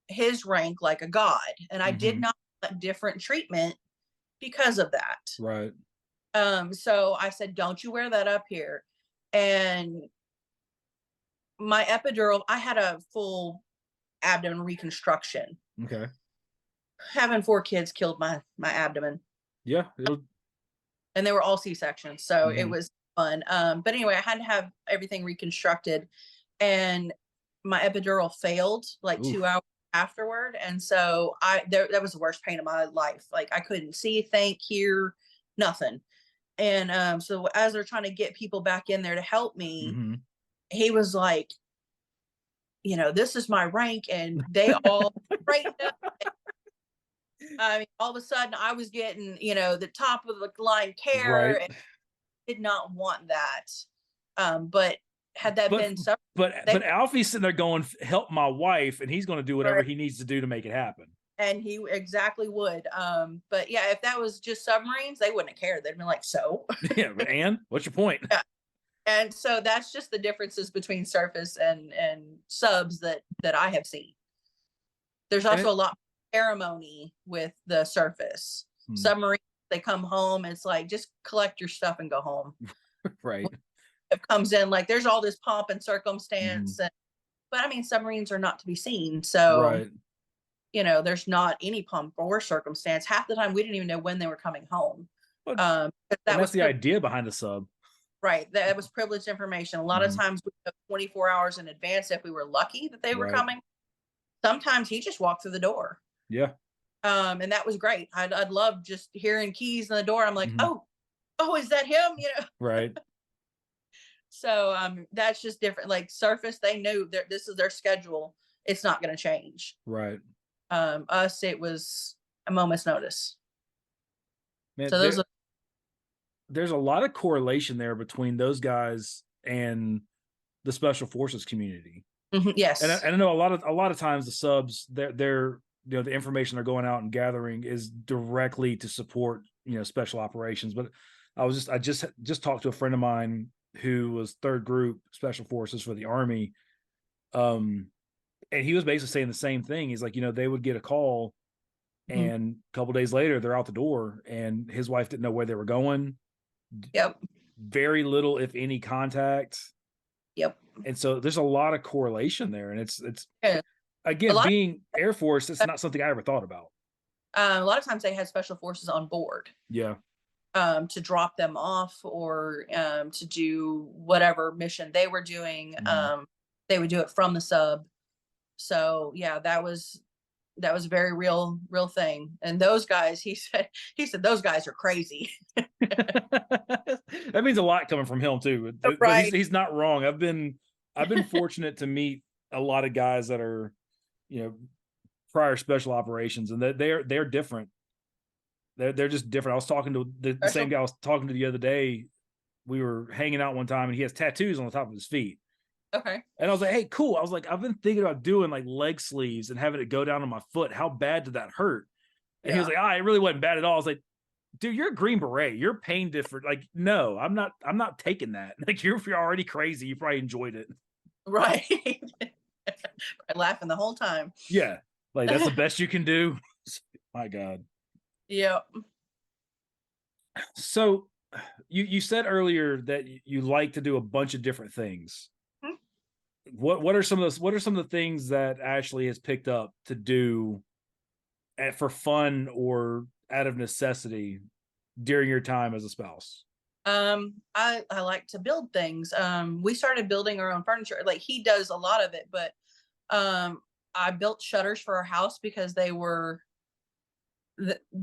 his rank like a god. And I did Mhm. not want different treatment because of that. Right. So I said, don't you wear that up here. And my epidural, I had a full abdomen reconstruction. Okay. Having 4 kids killed my abdomen, Yeah. It'll. and they were all C-sections, so it Mhm. was fun. But anyway, I had to have everything reconstructed, and my epidural failed like Oof. 2 hours afterward, and so that was the worst pain of my life. Like I couldn't see, think, hear, nothing. And so as they're trying to get people back in there to help me, Mhm. he was like, this is my rank, and they all straightened up. I mean, all of a sudden, I was getting, the top of the line care, Right. and did not want that. But had that But been so, but they but Alfie's sitting there going, "Help my wife," and he's going to do whatever were, he needs to do to make it happen. and he exactly would. But yeah, if that was just submarines, they wouldn't have cared. They'd been like, so. Yeah. And what's your point? Yeah. And so that's just the differences between surface and subs that I have seen. There's And also it. a lot of ceremony with the surface. Hmm. Submarines, they come home, it's like just collect your stuff and go home. Right. It comes in like there's all this pomp and Mhm. circumstance, but I mean submarines are not to be seen. So, Right. there's not any pomp or circumstance. Half the time we didn't even know when they were coming home. But But and that that's was the idea behind the sub. right. That was privileged information. A lot of Mhm. times we took 24 hours in advance if we were lucky that they were Right. coming. Sometimes he just walked through the door. Yeah. And that was great. I'd love just hearing keys in the door. I'm like, Mhm. oh, is that him? Right. So that's just different. Like surface, they knew that this is their schedule. It's not going to change. Right. Us, it was a moment's notice. Man, So those there's a lot of correlation there between those guys and the special forces community. And Yes. I know a lot of times the subs, they're the information they're going out and gathering is directly to support special operations. But I just talked to a friend of mine who was third group special forces for the Army, and he was basically saying the same thing. He's like, they would get a call, Mhm. and a couple days later they're out the door, and his wife didn't know where they were going. Yep. Very little, if any, contact. Yep. And so there's a lot of correlation there, and it's Yeah. A again, lot being Air Force, it's not something I ever thought about. a lot of times they had special forces on board, Yeah. to drop them off, or to do whatever mission they were doing. Mhm. They would do it from the sub. So yeah, that was a very real thing. And those guys, he said those guys are crazy. That means a lot coming from him too. But Right. he's not wrong. I've been fortunate to meet a lot of guys that are, you know, prior special operations, and they're different. They're just different. I was talking to the same Special. guy I was talking to the other day. We were hanging out one time, and he has tattoos on the top of his feet. Okay. And I was like, hey, cool. I was like, I've been thinking about doing like leg sleeves and having it go down on my foot. How bad did that hurt? And he was Yeah. like, it really wasn't bad at all. I was like, dude, you're a Green Beret. You're pain different. Like, no, I'm not taking that. Like, you're already crazy. You probably enjoyed it. Right. Laughing the whole time. Yeah. Like, that's the best you can do. My God. Yep. So you said earlier that you like to do a bunch of different things. Mhm. What are some of those? What are some of the things that Ashely has picked up to do for fun or out of necessity during your time as a spouse? I like to build things. We started building our own furniture. Like, he does a lot of it, but I built shutters for our house because the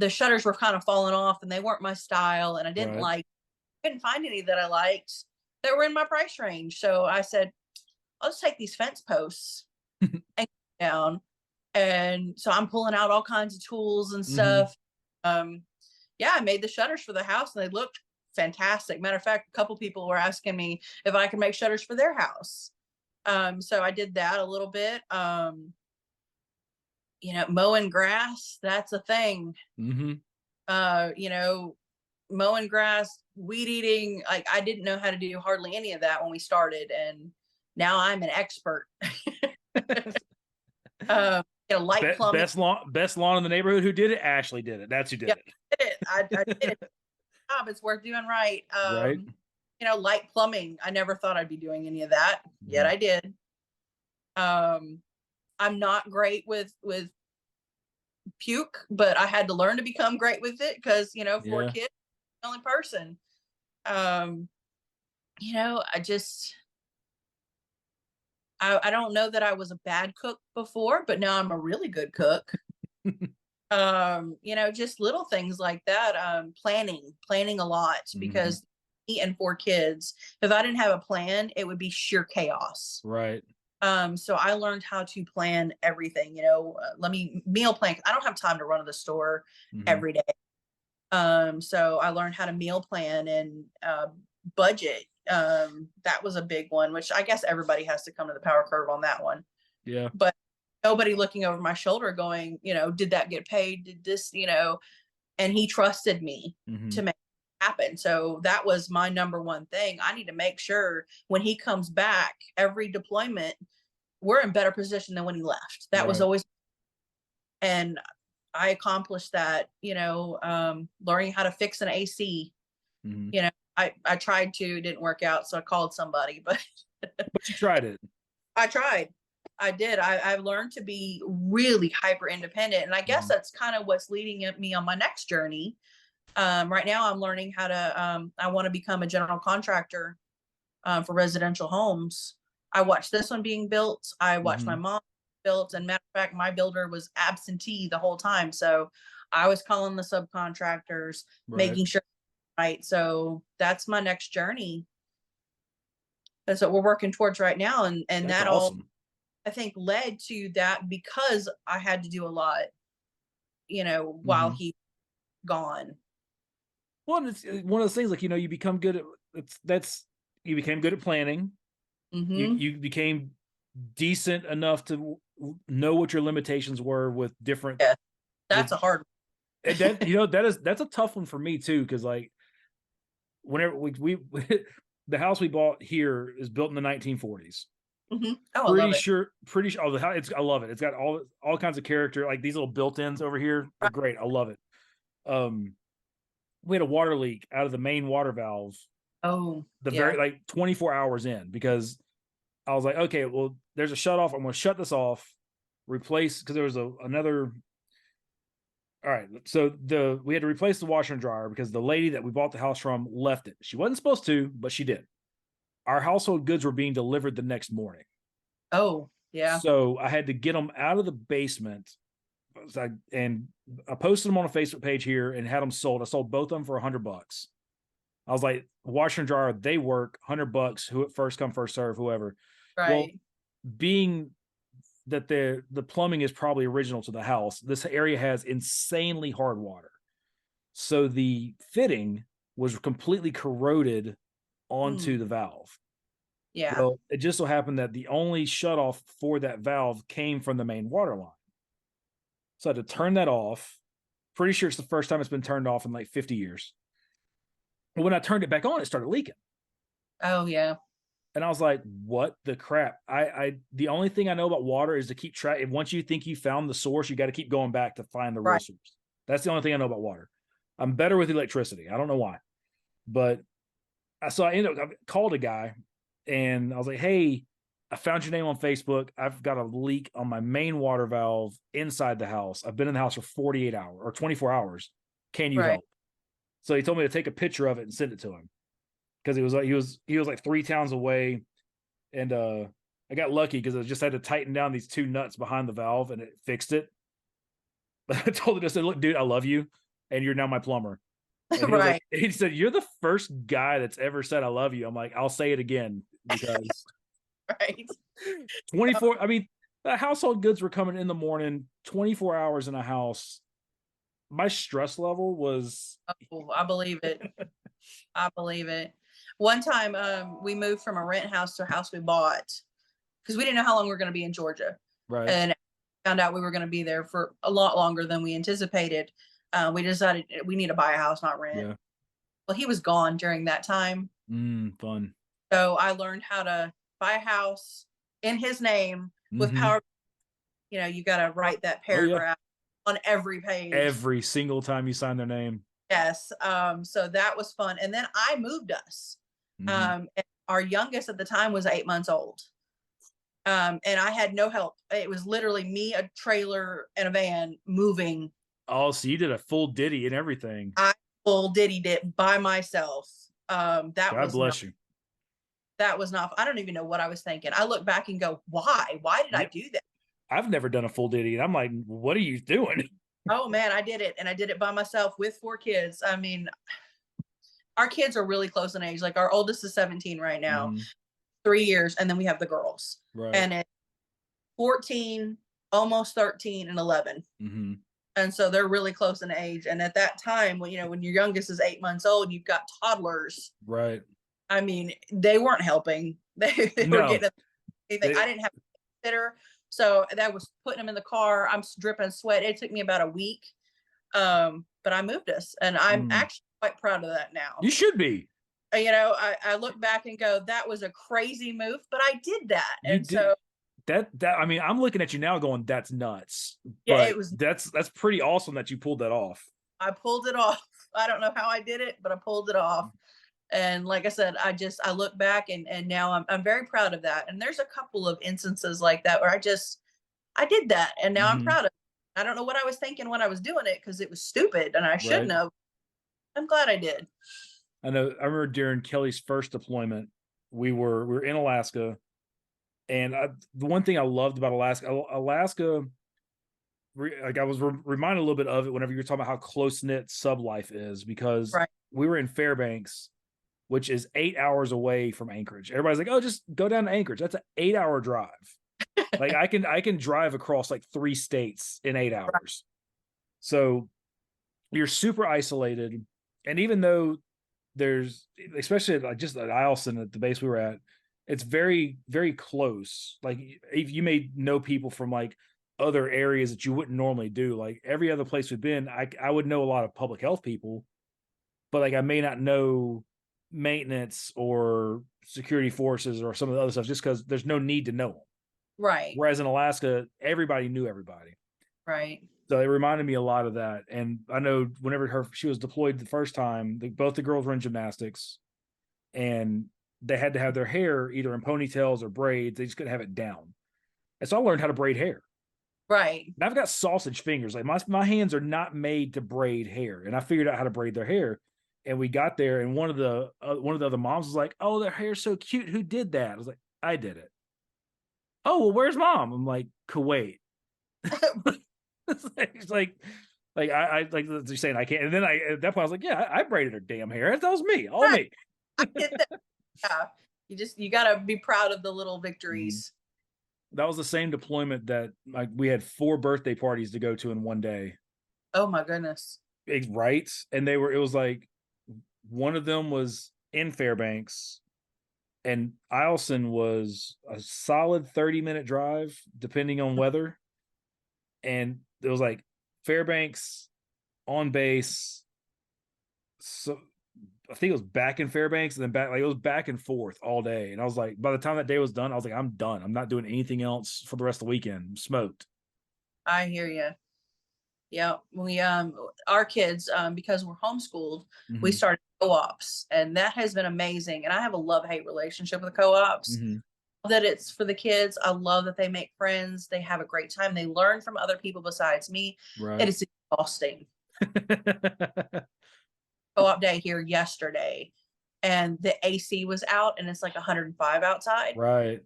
shutters were kind of falling off, and they weren't my style, and Right. couldn't find any that I liked that were in my price range. So I said, I'll just take these fence posts and down. And so I'm pulling out all kinds of tools and Hmm. stuff. Um, yeah, I made the shutters for the house, and they looked fantastic. Matter of fact, a couple people were asking me if I could make shutters for their house. So I did that a little bit. Mowing grass, that's a thing. Hmm. Uh, you know, Mowing grass, weed eating. Like, I didn't know how to do hardly any of that when we started, and now I'm an expert. Light plumbing. Best lawn in the neighborhood. Who did it? Ashely did it. That's who Yeah, did I did it. Job. It's worth doing right. it. Right. Light plumbing. I never thought I'd be doing any of that, yet Mhm. I did. Um, I'm not great with puke, but I had to learn to become great with it because, for a Yeah. kid, the only person. Um, I just I don't know that I was a bad cook before, but now I'm a really good cook. Just little things like that. Planning a lot, Hmm. because me and 4 kids, if I didn't have a plan, it would be sheer chaos. Right. So I learned how to plan everything. Let me meal plan. I don't have time to run to the store Hmm. every day. So I learned how to meal plan and budget. That was a big one, which I guess everybody has to come to the power curve on that one. Yeah. But nobody looking over my shoulder going, did that get paid? Did this, and he trusted me Hmm. to make it happen. So that was my number one thing. I need to make sure when he comes back, every deployment, we're in better position than when he left. That was Right. always, and I accomplished that, learning how to fix an AC. Hmm. I tried to, it didn't work out. So I called somebody, but But you tried it. I tried. I did. I've learned to be really hyper independent. And I guess Hmm. that's kind of what's leading me on my next journey. Right now, I'm learning how to, I want to become a general contractor for residential homes. I watched this one being built. I watched my Hmm. mom built. And matter of fact, my builder was absentee the whole time. So I was calling the subcontractors, Right. making sure, right. So that's my next journey. That's what we're working towards right now. And That's that all, awesome. I think, led to that because I had to do a lot, while Hmm. he gone. Well, it's one of those things, like, you become good at you became good at planning. Mm-hmm. You became decent enough to know what your limitations were with different Yeah, with that's a hard and one. that's a tough one for me too, because like whenever we the house we bought here is built in the 1940s. Hmm. Oh, I love it. Pretty sure. Oh, the house, it's I love it. It's got all kinds of character, like these little built-ins over here. They're Right. great. I love it. Um, we had a water leak out of the main water valve Oh, the very yeah. like 24 hours in, because I was like, okay, well, there's a shut off. I'm going to shut this off, replace, because there was another. All right, so we had to replace the washer and dryer because the lady that we bought the house from left it. She wasn't supposed to, but she did. Our household goods were being delivered the next morning, Oh, yeah. so I had to get them out of the basement. And I posted them on a Facebook page here and had them sold. I sold both of them for $100. I was like, washer and dryer, they work $100. Who first come, first serve, whoever. Well, Right. being that the plumbing is probably original to the house, this area has insanely hard water. So the fitting was completely corroded Mm, onto the valve. yeah. Well, it just so happened that the only shutoff for that valve came from the main water line. So I had to turn that off. Pretty sure it's the first time it's been turned off in like 50 years. But when I turned it back on, it started leaking. Oh, yeah. And I was like, what the crap? The only thing I know about water is to keep track. And once you think you found the source, you got to keep going back to find the real Right. source. That's the only thing I know about water. I'm better with electricity. I don't know why. But so I called a guy and I was like, hey, I found your name on Facebook. I've got a leak on my main water valve inside the house. I've been in the house for 48 hours or 24 hours. Can you Right. help? So he told me to take a picture of it and send it to him, because it was like he was like 3 towns away. And I got lucky because I just had to tighten down these two nuts behind the valve and it fixed it. But I told him, I said, look, dude, I love you and you're now my plumber. And he was like, Right. he said, you're the first guy that's ever said I love you. I'm like, I'll say it again, because Right. 24, I mean, the household goods were coming in the morning, 24 hours in a house. My stress level was Oh, I believe it. I believe it. One time, we moved from a rent house to a house we bought because we didn't know how long we were going to be in Georgia, right. and found out we were going to be there for a lot longer than we anticipated. We decided we need to buy a house, not rent. Yeah. Well, he was gone during that time, Fun. so I learned how to buy a house in his name with Mm-hmm. power. You know, you got to write that Oh, yeah. paragraph on every page. Every single time you sign their name. Yes. So that was fun. And then I moved us. Mm-hmm. And our youngest at the time was 8 months old. And I had no help. It was literally me, a trailer, and a van moving. Oh, so you did a full ditty and everything. I full diddy dip by myself. That God was not. bless you. That was not. I don't even know what I was thinking. I look back and go, why? Why did I Yeah, do that? I've never done a full ditty, and I'm like, what are you doing? Oh man, I did it, and I did it by myself with 4 kids. I mean, our kids are really close in age. Like our oldest is 17 right now, Mm-hmm. 3 years, and then we have the girls, Right. and it's 14, almost 13, and 11. Mm-hmm. And so they're really close in age. And at that time, when when your youngest is 8 months old, you've got toddlers. Right. I mean, they weren't helping. They were No. getting anything. They, I didn't have a sitter, so that was putting them in the car. I'm dripping sweat. It took me about a week, but I moved us, and I'm mm, actually quite proud of that now. you should be. I look back and go, that was a crazy move, but I did that. You And did so, that. I mean, I'm looking at you now, going, "That's nuts," yeah, but it was, that's pretty awesome that you pulled that off. I pulled it off. I don't know how I did it, but I pulled it off. And like I said, I look back, and now I'm very proud of that. And there's a couple of instances like that where I did that, and now I'm Mm-hmm. proud of it. I don't know what I was thinking when I was doing it because it was stupid and I shouldn't Right. have. I'm glad I did. I know. I remember during Kelly's first deployment, we were in Alaska, and the one thing I loved about Alaska, like I was reminded a little bit of it whenever you were talking about how close knit sub life is, because Right. we were in Fairbanks, which is 8 hours away from Anchorage. Everybody's like, "Oh, just go down to Anchorage." That's an 8 hour drive. Like I can drive across like 3 states in eight Right. hours. So you're super isolated, and even though there's, especially like just at Eielson at the base we were at, it's very, very close. Like if you may know people from like other areas that you wouldn't normally do. Like every other place we've been, I would know a lot of public health people, but like I may not know maintenance or security forces or some of the other stuff just because there's no need to know them. Right. Whereas in Alaska, everybody knew everybody. Right. So it reminded me a lot of that. And I know whenever she was deployed the first time, both the girls were in gymnastics and they had to have their hair either in ponytails or braids. They just couldn't have it down. And so I learned how to braid hair. Right. And I've got sausage fingers. Like my hands are not made to braid hair. And I figured out how to braid their hair. And we got there, and one of the other moms was like, "Oh, their hair's so cute. Who did that?" I was like, "I did it." Oh, well, where's mom? I'm like, Kuwait. It's like I like you're saying I can't. And then at that point I was like, yeah, I braided her damn hair. That was me, all Right. me. I get that. Yeah. You gotta be proud of the little Mhm. victories. That was the same deployment that like we had 4 birthday parties to go to in one day. Oh my goodness. Right? And it was like one of them was in Fairbanks and Eielson was a solid 30-minute drive, depending on weather. And it was like Fairbanks on base. So I think it was back in Fairbanks and then back, like it was back and forth all day. And I was like, by the time that day was done, I was like, I'm done. I'm not doing anything else for the rest of the weekend. I'm smoked. I hear you. Yeah, we our kids because we're homeschooled, we Mm-hmm. started co-ops and that has been amazing. And I have a love-hate relationship with co-ops. Mm-hmm. That it's for the kids. I love that they make friends, they have a great time, they learn from other people besides me. It Right. is exhausting. Co-op day here yesterday and the AC was out and it's like 105 outside. Right.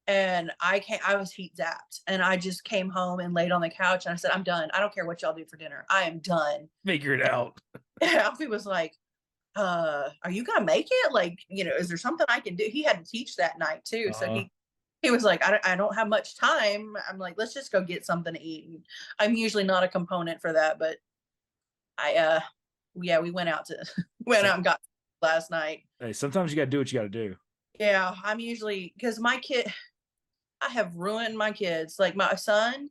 And I was heat zapped and I just came home and laid on the couch and I said, I'm done. I don't care what y'all do for dinner. I am done. Figure it out. And Alfie was like, are you gonna make it? Like, is there something I can do? He had to teach that night too. So Uh-huh. he was like, I don't have much time. I'm like, let's just go get something to eat. And I'm usually not a component for that, but yeah, we went out to went So, out and got last night. hey, sometimes you got to do what you got to do. Yeah, I'm usually because I have ruined my kids. Like my son,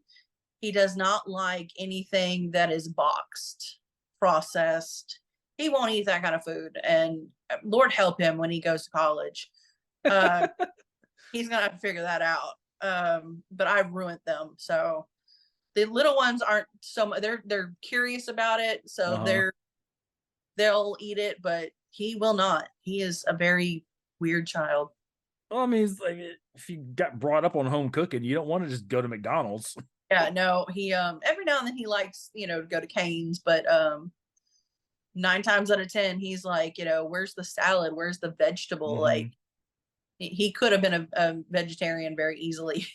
he does not like anything that is boxed, processed. He won't eat that kind of food. And Lord help him when he goes to college. Uh, he's gonna have to figure that out. But I ruined them. So the little ones aren't so much. They're curious about it, so Uh-huh. they'll eat it, but he will not. He is a very weird child. Well, I mean, it's like if you got brought up on home cooking, you don't want to just go to McDonald's. Yeah, no, he every now and then he likes, to go to Cane's, but 9 times out of 10, he's like, where's the salad? Where's the vegetable? Mm-hmm. Like he could have been a vegetarian very easily.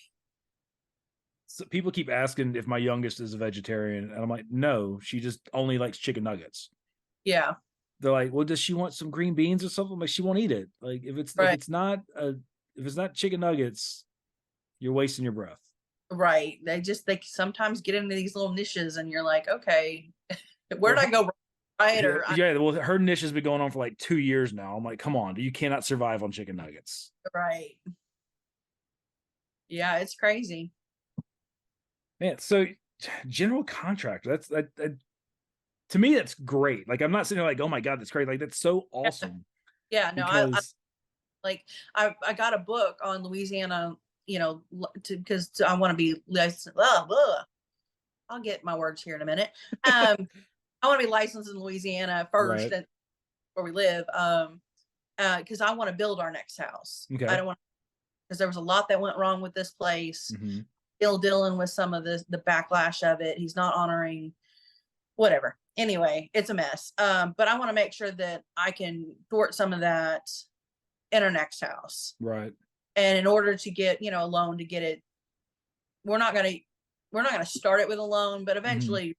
So people keep asking if my youngest is a vegetarian, and I'm like, no, she just only likes chicken nuggets. Yeah, They're like, well, does she want some green beans or something? Like, she won't eat it. Like, right, if it's not chicken nuggets, you're wasting your breath. right. They sometimes get into these little niches, and you're like, okay, where Well, did I go right? yeah, Or yeah. Well, her niche has been going on for like 2 years now. I'm like, come on, you cannot survive on chicken nuggets, right? Yeah, it's crazy. man. So, general contractor, that to me, that's great. Like, I'm not sitting there like, oh my god, that's great. Like, that's so awesome Yeah, no, I because like I got a book on Louisiana, because I want to be licensed. I'll get my words here in a minute. I want to be licensed in Louisiana first, right. and where we live. Because I want to build our next house. I Okay. don't want because there was a lot that went wrong with this place. Mm-hmm. Still dealing with some of the backlash of it. He's not honoring whatever. Anyway, it's a mess. But I want to make sure that I can thwart some of that in our next house. Right. And in order to get, a loan to get it, we're not gonna start it with a loan, but Mm-hmm. eventually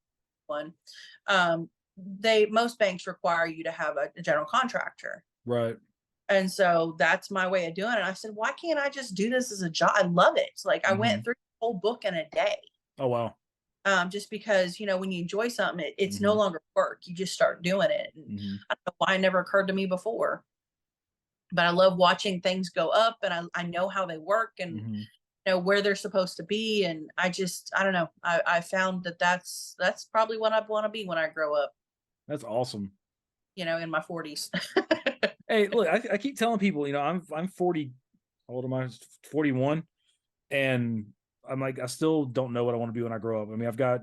one. Most banks require you to have a general contractor. Right. And so that's my way of doing it. I said, why can't I just do this as a job? I love it. It's like I Mm-hmm. went through the whole book in a day. Oh wow. Just because, when you enjoy something, it's no Mm-hmm. longer work. You just start doing it. And Mm-hmm. I don't know why it never occurred to me before. but I love watching things go up, and I know how they work, and Hmm. where they're supposed to be. And I don't know. I found that that's probably what I want to be when I grow up, That's awesome. in my 40s. Hey, look, I keep telling people, I'm 40. How old am I? 41, and I'm like, I still don't know what I want to be when I grow up. I mean, I've got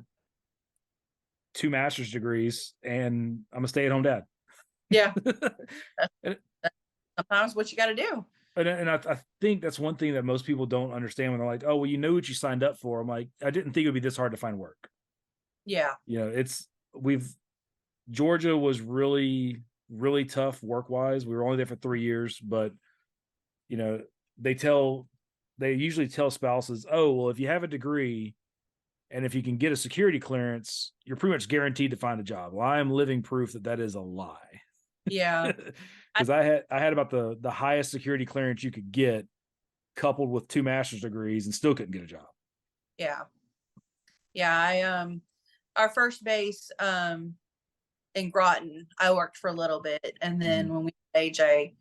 two master's degrees, and I'm a stay-at-home dad. Yeah. and Sometimes what you got to do. I think that's one thing that most people don't understand when they're like, "Oh, well, you know what you signed up for." I'm like, I didn't think it would be this hard to find work. Yeah. It's we've Georgia was really really tough work wise. We were only there for 3 years, but you know they tell they usually tell spouses, "Oh, well, if you have a degree and if you can get a security clearance, you're pretty much guaranteed to find a job." Well, I am living proof that that is a lie. Yeah. I, Because I had about the highest security clearance you could get, coupled with two master's degrees, and still couldn't get a job. yeah. Yeah. Our first base, in Groton, I worked for a little bit. And Mm-hmm. then when we had AJ,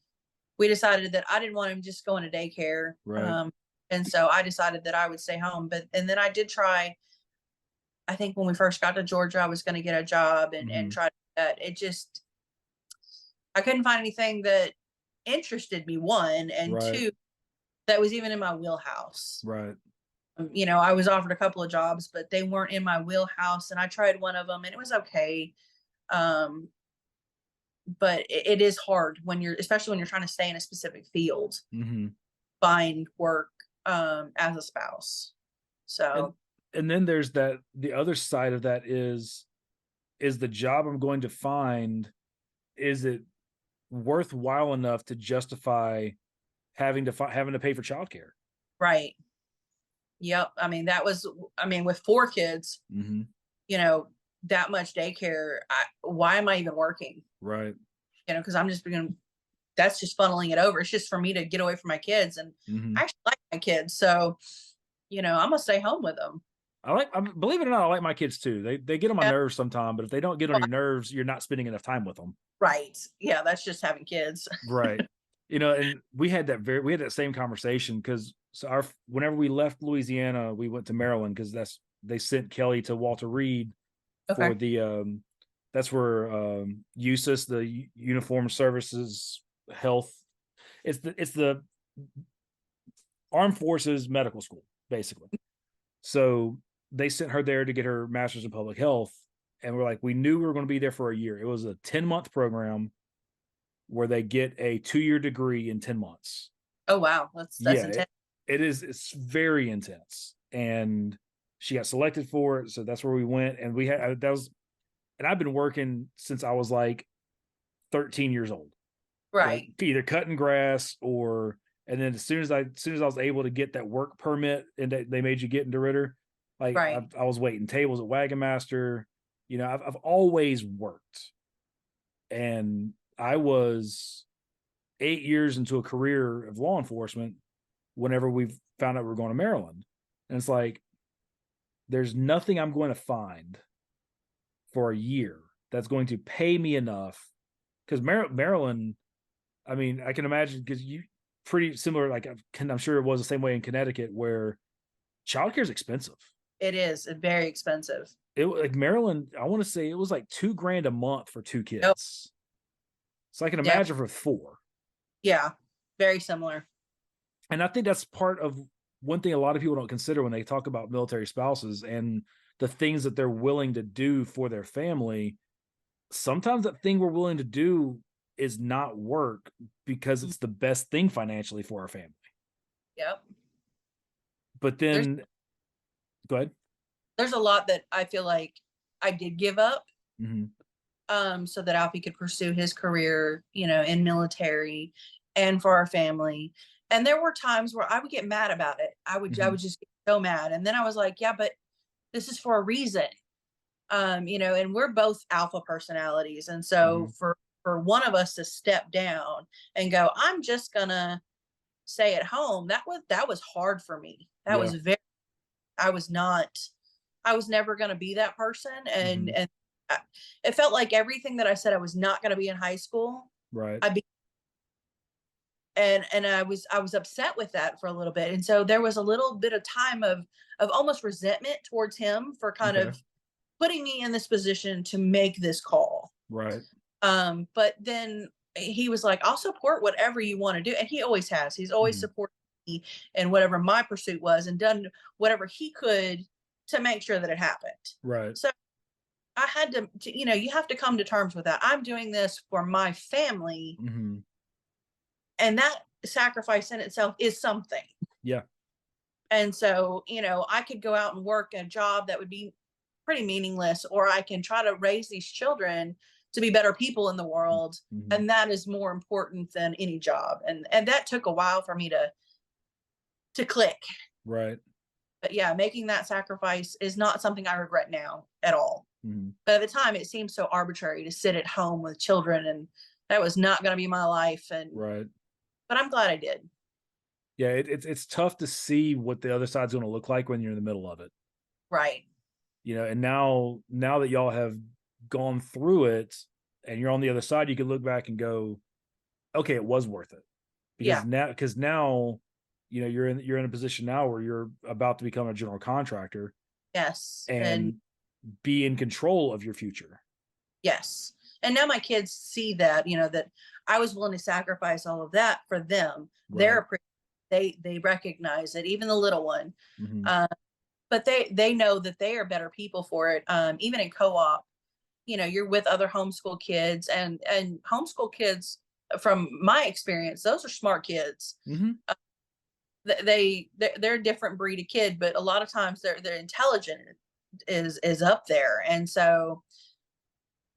we decided that I didn't want him just going to daycare. Right. And so I decided that I would stay home. And then I did try, I think when we first got to Georgia, I was going to get a job and Mm-hmm. try that. I couldn't find anything that interested me, one, and Right. two, that was even in my wheelhouse. Right. I was offered a couple of jobs, but they weren't in my wheelhouse. And I tried one of them and it was okay. Um, but it is hard especially when you're trying to stay in a specific field, Mm-hmm. find work, as a spouse. And So, and then there's the other side of that is the job I'm going to find, is it worthwhile enough to justify having to pay for childcare? right. Yep. With 4 kids, Mm-hmm. you know, that much daycare, why am I even working? Right. Because I'm just being, that's just funneling it over. It's just for me to get away from my kids. And Mm-hmm. I actually like my kids. So, I'm going to stay home with them. Believe it or not, I like my kids too. They get on my Yeah. nerves sometimes, but if they don't get on your nerves, you're not spending enough time with them. Right. Yeah. That's just having kids. Right. And we had that same conversation because whenever we left Louisiana, we went to Maryland because they sent Kelly to Walter Reed for Okay. that's where USIS, the Uniform Services Health, it's the Armed Forces Medical School, basically. So they sent her there to get her master's in public health. And we knew we were going to be there for a year. It was a 10-month program where they get a 2-year degree in 10 months. Oh, wow. That's Yeah, intense. it's very intense. And she got selected for it. So that's where we went. And and I've been working since I was like 13 years old, like Right. either cutting grass and then as soon as I was able to get that work permit and they made you get into Ritter, like Right. I was waiting tables at Wagon Master. I've always worked, and I was 8 years into a career of law enforcement whenever we found out we were going to Maryland, and it's like there's nothing I'm going to find for a year that's going to pay me enough because Maryland. I mean, I can imagine because you pretty similar. Like I'm sure it was the same way in Connecticut, where childcare is expensive. It is very expensive. It like Maryland. I want to say it was like $2,000 a month for two Yep. kids. So I can Yeah. imagine for four. Yeah. Very similar. And I think that's part of one thing a lot of people don't consider when they talk about military spouses and the things that they're willing to do for their family. Sometimes that thing we're willing to do is not work because Mm. it's the best thing financially for our family. Yep. But There's then go ahead. there's a lot that I feel like I did give up, Mm-hmm. so that Alfie could pursue his career, in military and for our family. And there were times where I would get mad about it. I Mm-hmm. would just get so mad. And then I was like, yeah, but this is for a reason. And we're both alpha personalities. And so Mm-hmm. for one of us to step down and go, I'm just gonna stay at home, that was hard for me. That Yeah. was very I was not I was never gonna be that person. and Mm-hmm. and I, it felt like everything that I said I was not gonna be in high school, Right. I be and I was upset with that for a little bit. And so there was a little bit of time of almost resentment towards him for kind Okay. of putting me in this position to make this call. Right. But then he was like, I'll support whatever you want to do. And he always has. He's always Mhm. supported me in whatever my pursuit was and done whatever he could to make sure that it happened. Right. So I had you have to come to terms with that. I'm doing this for my family, Mhm. and that sacrifice in itself is something. Yeah. And so, I could go out and work a job that would be pretty meaningless, or I can try to raise these children to be better people in the world. Mhm. And that is more important than any job. And that took a while for me to click. Right. But yeah, making that sacrifice is not something I regret now at all. Mhm. But at the time it seemed so arbitrary to sit at home with children, and that was not going to be my life. Right. But I'm glad I did. Yeah, it's tough to see what the other side's gonna look like when you're in the middle of it, Right. and now that y'all have gone through it and you're on the other side, you can look back and go, "Okay, it was worth it." Yeah. Because now, you're in a position now where you're about to become a general contractor Yes. And and be in control of your future. yes. And now my kids see that, that I was willing to sacrifice all of that for them. Right. They recognize it, even the little one. Mhm. Uh, but they know that they are better people for it. Even in co-op, you're with other homeschool kids, and homeschool kids, from my experience, those are smart kids. Mhm. They're a different breed of kid, but a lot of times their intelligence is up there. And so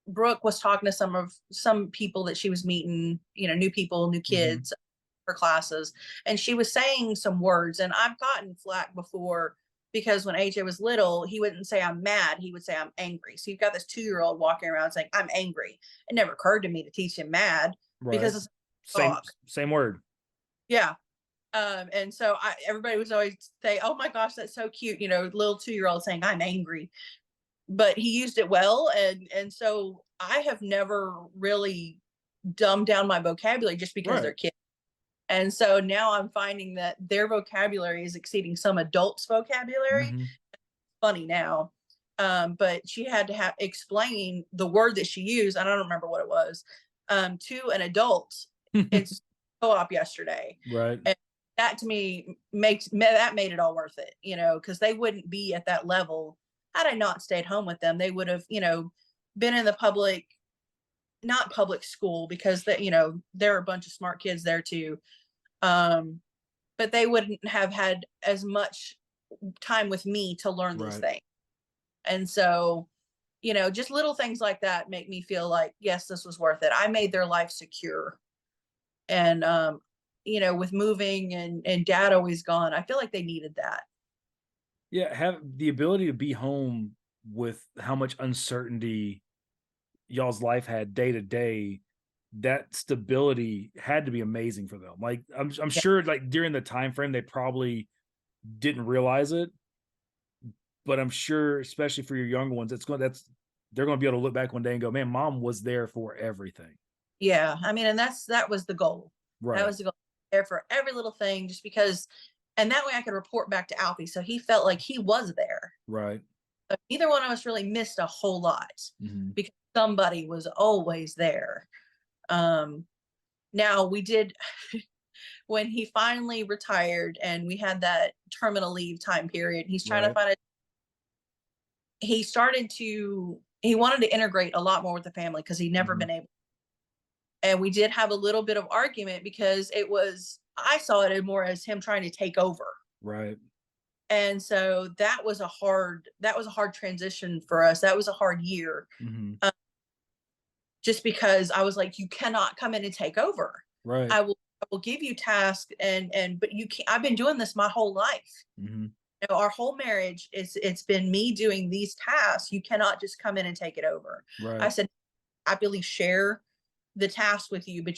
Brooke was talking to some people that she was meeting, new people, new Mhm. kids for classes, and she was saying some words. And I've gotten flack before because when AJ was little, he wouldn't say I'm mad, he would say I'm angry. So you've got this 2-year-old walking around saying I'm angry. It never occurred to me to teach him mad Right. because it's Same talk. same word. Yeah. And so everybody was always say, "Oh my gosh, that's so cute," little 2-year-old saying I'm angry, but he used it well. And so I have never really dumbed down my vocabulary just because they're Right. kids. And so now I'm finding that their vocabulary is exceeding some adults' vocabulary. Mhm. Funny now. But she had to explain the word that she used, and I don't remember what it was, to an adult in co-op yesterday. Right. And that to me that made it all worth it, because they wouldn't be at that level had I not stayed home with them. They would have, been in the not public school, because there are a bunch of smart kids there too. Um, but they wouldn't have had as much time with me to learn these Right. things. And so, just little things like that make me feel like, yes, this was worth it. I made their life secure. And, with moving and dad always gone, I feel like they needed that. Yeah, have the ability to be home with how much uncertainty y'all's life had day to day, that stability had to be amazing for them. Like, I'm Yeah. sure, like, during the time frame, they probably didn't realize it, but I'm sure, especially for your younger ones, they're gonna be able to look back one day and go, "Man, mom was there for everything." Yeah. I mean, and that was the goal. That Right. was the goal, there for every little thing, just because, and that way I could report back to Alfie. So he felt like he was there. Right. But neither one of us really missed a whole lot Mhm. because somebody was always there. Um, Now we did when he finally retired and we had that terminal leave time period. He's trying to Right. find a he wanted to integrate a lot more with the family because he'd never Mhm. been able. And we did have a little bit of argument because I saw it more as him trying to take over. Right. And so that was a hard transition for us. That was a hard year. Mhm. Just because I was like, you cannot come in and take over. Right. I will give you tasks, but you can't. I've been doing this my whole life. Mhm. Our whole marriage it's been me doing these tasks. You cannot just come in and take it over. I Right. said, I believe share the tasks with you, but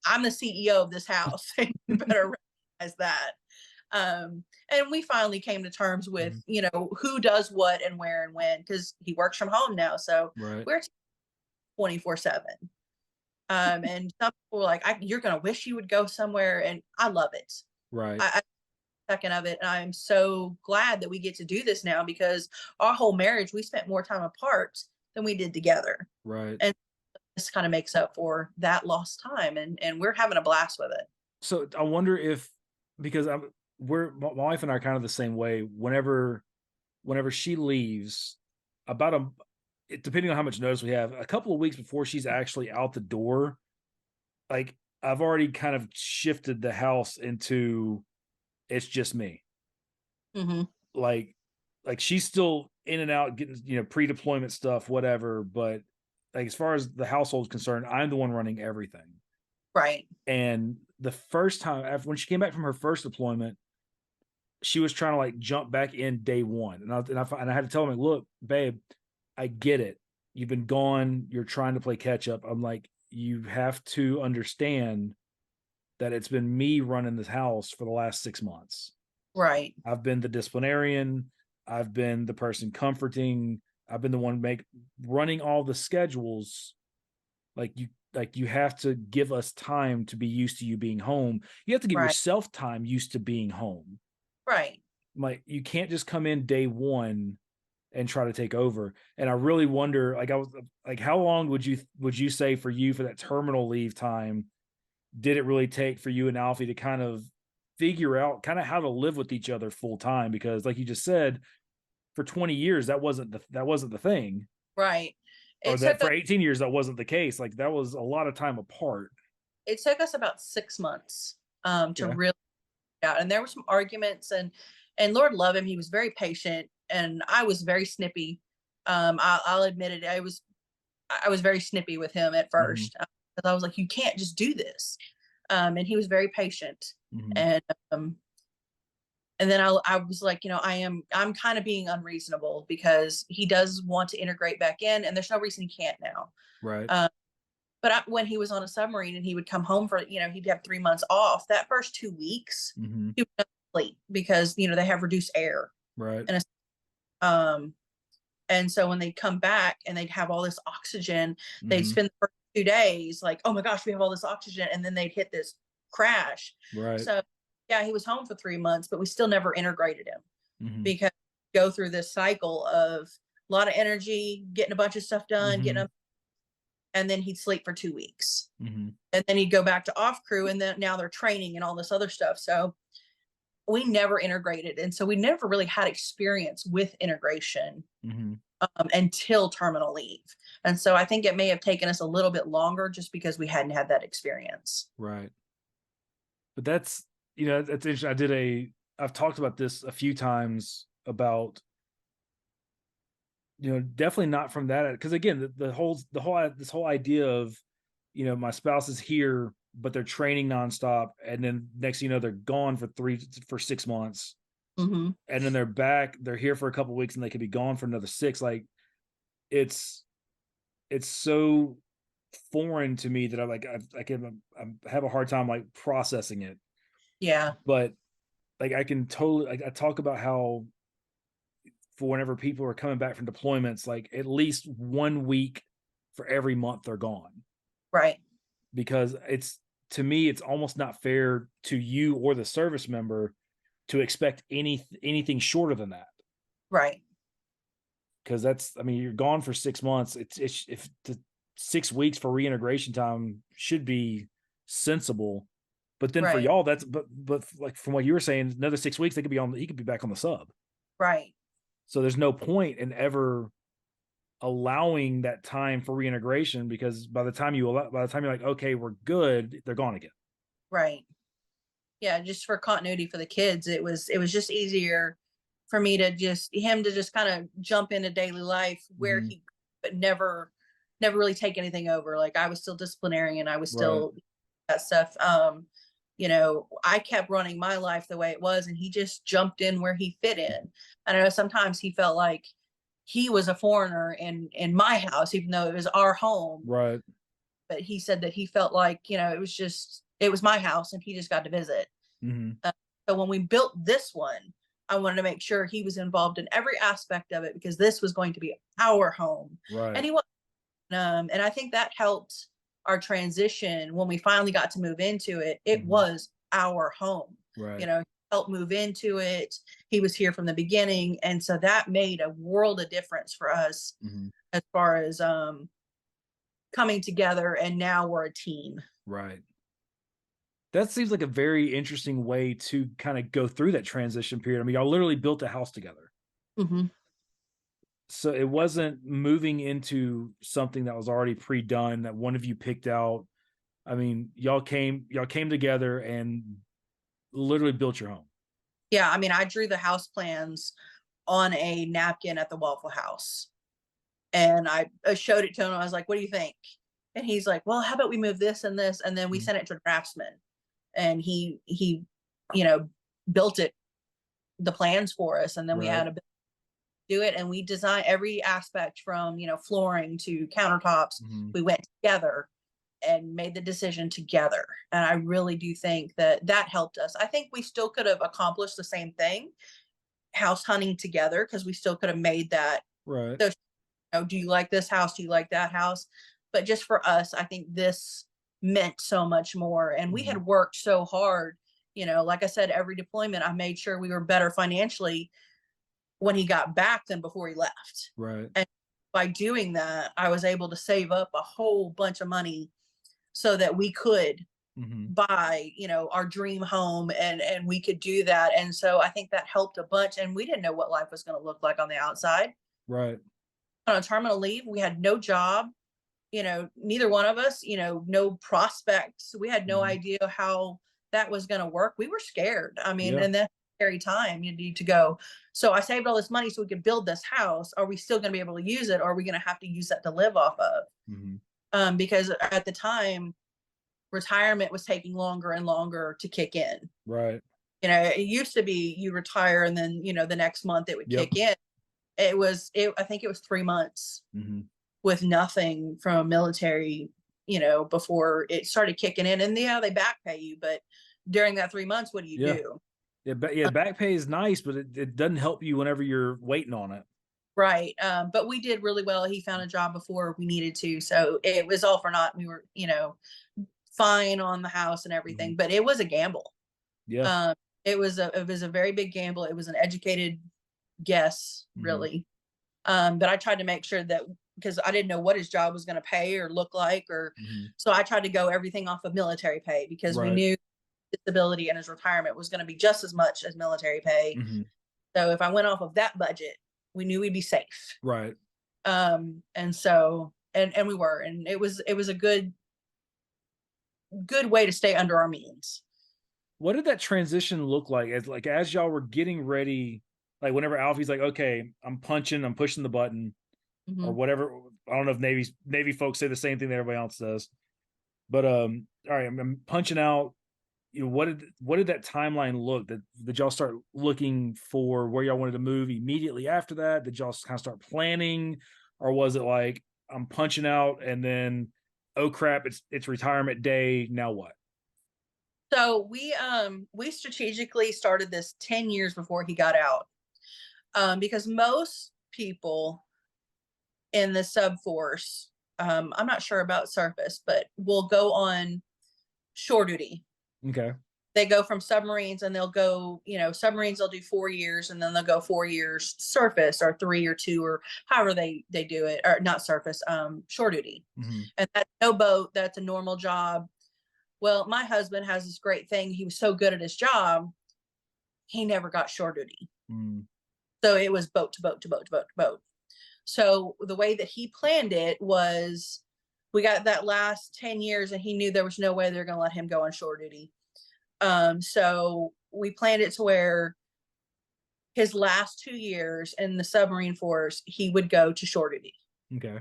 I'm the CEO of this house. And you better recognize that. And we finally came to terms with, Mhm. who does what and where and when, because he works from home now. So Right. we're 24/7. And some people were like, you're going to wish you would go somewhere. And I love it. Right. I second of it. And I'm so glad that we get to do this now because our whole marriage, we spent more time apart than we did together. Right. And this kind of makes up for that lost time. And we're having a blast with it. So I wonder if, because my wife and I are kind of the same way. Whenever she leaves, about depending on how much notice we have, a couple of weeks before she's actually out the door, like I've already kind of shifted the house into it's just me. Mm-hmm. Like she's still in and out getting, pre-deployment stuff, whatever, but like as far as the household's concerned, I'm the one running everything. Right. And the first time after when she came back from her first deployment, she was trying to like jump back in day one. And I had to tell him, like, look, babe, I get it. You've been gone. You're trying to play catch up. I'm like, you have to understand that it's been me running this house for the last 6 months. Right. I've been the disciplinarian. I've been the person comforting. I've been the one running all the schedules. Like you have to give us time to be used to you being home. You have to give Right. yourself time used to being home. Right. Like you can't just come in day one and try to take over. And I really wonder, like I was like, how long would you say for you for that terminal leave time did it really take for you and Alfie to kind of figure out kind of how to live with each other full time? Because like you just said, for 20 years that wasn't the thing. Right. Or It that took for us 18 years that wasn't the case. Like that was a lot of time apart. it took us about 6 months to Okay. really out. And there were some arguments and Lord love him, he was very patient and I was very snippy. I'll admit it. I was very snippy with him at Mm-hmm. first because I was like, you can't just do this. And he was very patient. Mm-hmm. And um, and then I was like, I'm kind of being unreasonable because he does want to integrate back in, and there's no reason he can't now. Right. Uh, but when he was on a submarine and he would come home for, he'd have 3 months off. That first 2 weeks, Mm-hmm. he would sleep because they have reduced air, Right. and um, and so when they'd come back and they'd have all this oxygen, they'd Mm-hmm. spend the first 2 days like, oh my gosh, we have all this oxygen, and then they'd hit this crash. Right. So yeah, he was home for 3 months, but we still never integrated him Mm-hmm. because go through this cycle of a lot of energy, getting a bunch of stuff done, Mm-hmm. getting up, and then he'd sleep for 2 weeks. Mm-hmm. And then he'd go back to off crew, and then now they're training and all this other stuff. So we never integrated. And so we never really had experience with integration Mm-hmm. until terminal leave. And so I think it may have taken us a little bit longer just because we hadn't had that experience. Right. But that's interesting. I've talked about this a few times about, definitely not from that. Because again, this whole idea of, my spouse is here, but they're training nonstop. And then next, they're gone for 6 months. Mm-hmm. And then they're here for a couple of weeks and they could be gone for another six. Like it's so foreign to me that I have a hard time like processing it. Yeah. But like I can totally like I talk about how for whenever people are coming back from deployments, like at least 1 week for every month they're gone. Right. Because to me, it's almost not fair to you or the service member to expect anything shorter than that. Right. Because you're gone for 6 months. It's if the 6 weeks for reintegration time should be sensible. But then for Right. y'all, but like from what you were saying, another 6 weeks he could be back on the sub. Right. So there's no point in ever allowing that time for reintegration because by the time you're like, okay, we're good, they're gone again. Right. Yeah, just for continuity for the kids, it was just easier for me to just kind of jump into daily life where Mm-hmm. he but never really take anything over. Like I was still disciplinarian, I was Right. still that stuff. I kept running my life the way it was, and he just jumped in where he fit in. I know sometimes he felt like he was a foreigner in my house, even though it was our home. Right. But he said that he felt like, it was my house and he just got to visit. Mm-hmm. So when we built this one, I wanted to make sure he was involved in every aspect of it because this was going to be our home. Right. And he was. And I think that helped our transition, when we finally got to move into it, it Mhm. was our home. Right. Helped move into it. He was here from the beginning. And so that made a world of difference for us Mhm. as far as coming together. And now we're a team. Right. That seems like a very interesting way to kinda go through that transition period. I mean, y'all literally built a house together. Hmm. So it wasn't moving into something that was already pre-done that one of you picked out. I mean, y'all came together and literally built your home. Yeah. I mean, I drew the house plans on a napkin at the Waffle House. And I showed it to him. I was like, "What do you think?" And he's like, "Well, how about we move this and this?" And then we Mhm. sent it to a draftsman, and he, you know, built it the plans for us, and then we Right. had to do it, and we designed every aspect from flooring to countertops. Mhm. We went together and made the decision together, and I really do think that that helped us. I think we still could have accomplished the same thing, house hunting together, because we still could have made that Right. those do you like this house? Do you like that house? But just for us, I think this meant so much more. And we Mhm. had worked so hard. Like I said, every deployment, I made sure we were better financially when he got back than before he left. Right. And by doing that, I was able to save up a whole bunch of money so that we could Mhm. buy, our dream home, and we could do that. And so I think that helped a bunch. And we didn't know what life was going to look like on the outside. Right. On a terminal leave, we had no job, neither one of us, no prospects. We had no Mhm. idea how that was going to work. We were scared. I mean, Yeah. and that's a scary time you need to go. So I saved all this money so we could build this house. Are we still going to be able to use it? Or are we going to have to use that to live off of? Mhm. Because at the time, retirement was taking longer and longer to kick in. Right. It used to be you retire and then, the next month it would Yep. kick in. I think it was 3 months Mhm. with nothing from a military, before it started kicking in. And yeah, they back pay you, but during that 3 months, what do you Yeah. do? Yeah, back pay is nice, but it doesn't help you whenever you're waiting on it. Right. But we did really well. He found a job before we needed to. So it was all for naught. We were, fine on the house and Mhm. everything, but it was a gamble. Yeah. Um, it was a very big gamble. It was an educated guess, Mhm. really. But I tried to make sure that, because I didn't know what his job was going to pay or look like, or Mhm. so I tried to go everything off of military pay, because we Right. knew disability and his retirement was going to be just as much as military pay. Mhm. So if I went off of that budget, we knew we'd be safe. Right. And so and we were, and it was a good way to stay under our means. What did that transition look like as y'all were getting ready, like, whenever Alfie's like, "Okay, I'm pushing the button," or Hmm. whatever. I don't know if Navy folks say the same thing that everybody else does. But, all right, I'm punching out. What did that timeline look? Did y'all start looking for where y'all wanted to move immediately after that? Did y'all kind of start planning, or was it like, I'm punching out and then, oh crap, it's retirement day. Now what? So we strategically started this 10 years before he got out. Because most people in the sub force, I'm not sure about surface, but will go on shore duty. Okay. They go from submarines, and they'll go, submarines, they'll do 4 years, and then they'll go 4 years surface, or 3 or 2, or however they do it, or not surface, shore duty. Hmm. And that's no boat. That's a normal job. Well, my husband has this great thing. He was so good at his job, he never got shore duty. Mm. So it was boat to boat to boat to boat to boat. So the way that he planned it was, we got that last 10 years, and he knew there was no way they're going to let him go on shore duty. So we planned it to where his last 2 years in the submarine force, he would go to shore duty. Okay.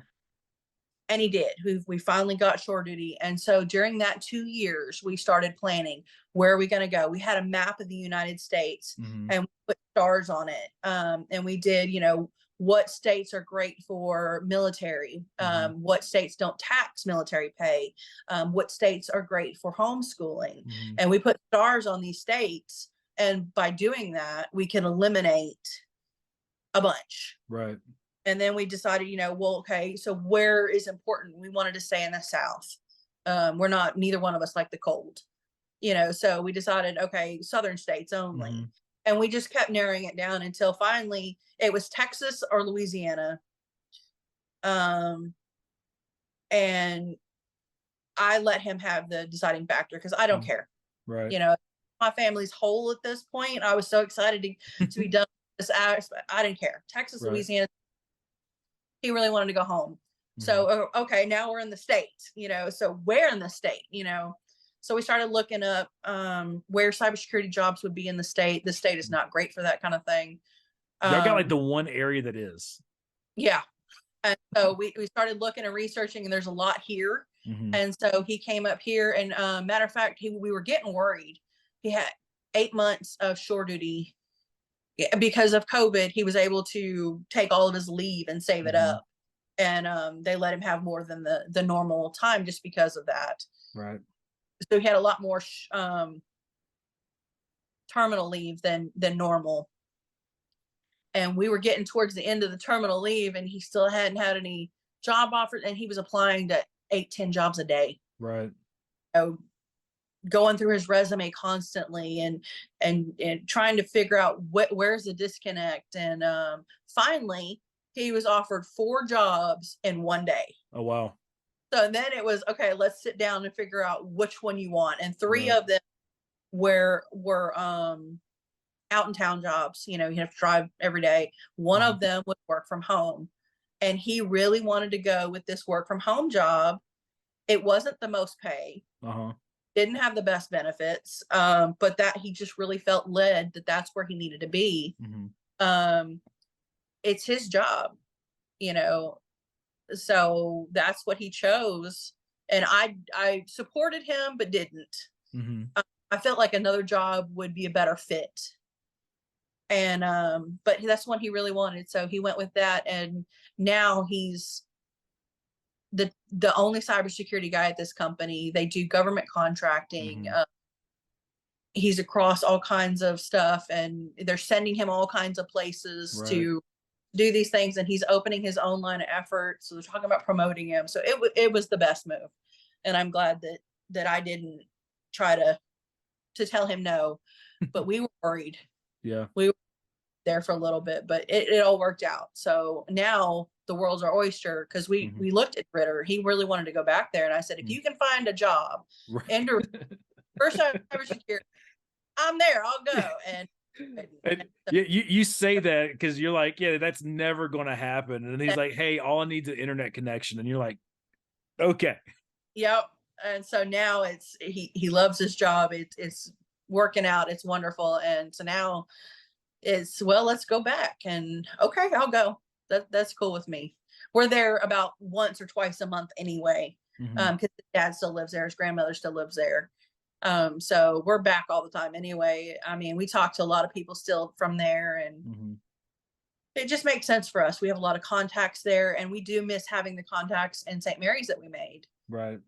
And he did. We finally got shore duty. And so during that 2 years, we started planning, where are we going to go? We had a map of the United States, Hmm. and we put stars on it. And we did, what states are great for military, Hmm. what states don't tax military pay, what states are great for homeschooling. Hmm. And we put stars on these states. And by doing that, we can eliminate a bunch. Right. And then we decided, well, okay, so where is important? We wanted to stay in the South. We're not, neither one of us like the cold, so we decided, okay, southern states only. Hmm. And we just kept narrowing it down until finally it was Texas or Louisiana. Um, and I let him have the deciding factor because I don't care. Right. You know, my family's whole at this point. I was so excited to be done with this. I didn't care. Texas, Right. Louisiana, he really wanted to go home. Hmm. So, okay, now we're in the state, so where in the state, so we started looking up where cybersecurity jobs would be in the state. The state is not great for that kind of thing. Y'all got like Um, the one area that is. yeah. And so we started looking and researching, and there's a lot here. Hmm. And so he came up here, and matter of fact, we were getting worried. He had 8 months of shore duty because of COVID. He was able to take all of his leave and save it Hmm. up, and they let him have more than the normal time just because of that. Right. So he had a lot more terminal leave than normal. And we were getting towards the end of the terminal leave, and he still hadn't had any job offers, and he was applying to 8-10 jobs a day. Right. So going through his resume constantly, and trying to figure out where's the disconnect. And finally he was offered 4 jobs in one day. Oh, wow. So then it was, okay, let's sit down and figure out which one you want. And 3 Right. of them were out in town jobs. You have to drive every day. One Mhm. of them was work from home. And he really wanted to go with this work from home job. It wasn't the most pay, Uh-huh. didn't have the best benefits, but that he just really felt led that that's where he needed to be. Hmm. Um, it's his job, you know, so that's what he chose. And I supported him, but didn't. Hmm. I felt like another job would be a better fit. And but that's one he really wanted, so he went with that. And now he's the only cybersecurity guy at this company. They do government contracting. Hmm. He's across all kinds of stuff, and they're sending him all kinds of places Right. to do these things, and he's opening his own line of effort. So they're talking about promoting him. So it was the best move. And I'm glad that I didn't try to tell him no, but we were worried. Yeah. We were there for a little bit, but it all worked out. So now the world's our oyster, because we Hmm. we looked at Ritter. He really wanted to go back there, and I said, if you can find a job Right. in for cybersecurity, I'm there. I'll go. And And you say that because you're like, yeah, that's never going to happen. And he's like, hey, all I need is an internet connection. And you're like, okay. yep. And so now he loves his job. It's working out. It's wonderful. And so now it's, well, let's go back. And okay, I'll go. That's cool with me. We're there about once or twice a month anyway, Hmm. because his dad still lives there, his grandmother still lives there. So we're back all the time anyway. I mean, we talk to a lot of people still from there, and Hmm. it just makes sense for us. We have a lot of contacts there, and we do miss having the contacts in St. Mary's that we made. Right.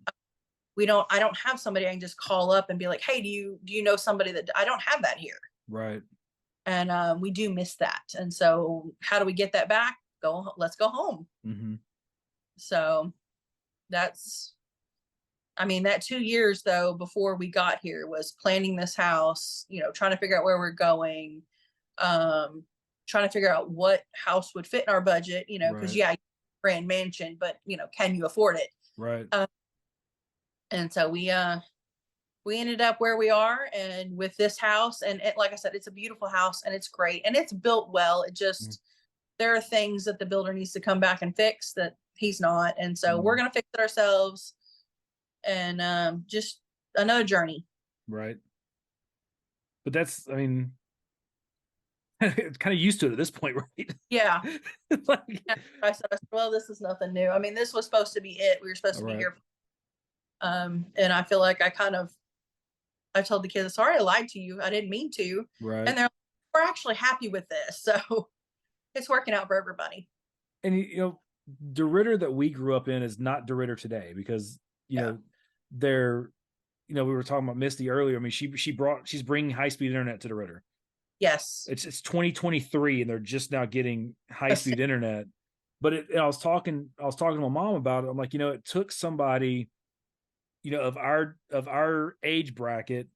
I don't have somebody I can just call up and be like, hey, do you know somebody that, I don't have that here. Right. And we do miss that. And so how do we get that back? Let's go home. Hmm. So that's, I mean, that 2 years though before we got here was planning this house, trying to figure out where we're going, um, trying to figure out what house would fit in our budget, because Right. yeah, grand mansion, but can you afford it? Right. Uh, and so we ended up where we are, and with this house. And like I said, it's a beautiful house, and it's great, and it's built well. It just, there are things that the builder needs to come back and fix that he's not. And so we're Mhm. going to fix it ourselves. And just another journey. Right. But that's, I mean, it's kind of used to it at this point, right? Yeah. Like, Yeah. I said, well, this is nothing new. I mean, this was supposed to be it. We were supposed all to be right. here. And I feel like I told the kids, sorry, I lied to you. I didn't mean to. Right. And they're like, we're actually happy with this. So it's working out for everybody. And the Ritter that we grew up in is not the Ritter today, because Yeah. they're we were talking about Misty earlier. I mean, she's bringing high speed internet to the Ritter. Yes. It's 2023 and they're just now getting high speed internet. But I was talking to my mom about it. I'm like, it took somebody of our age bracket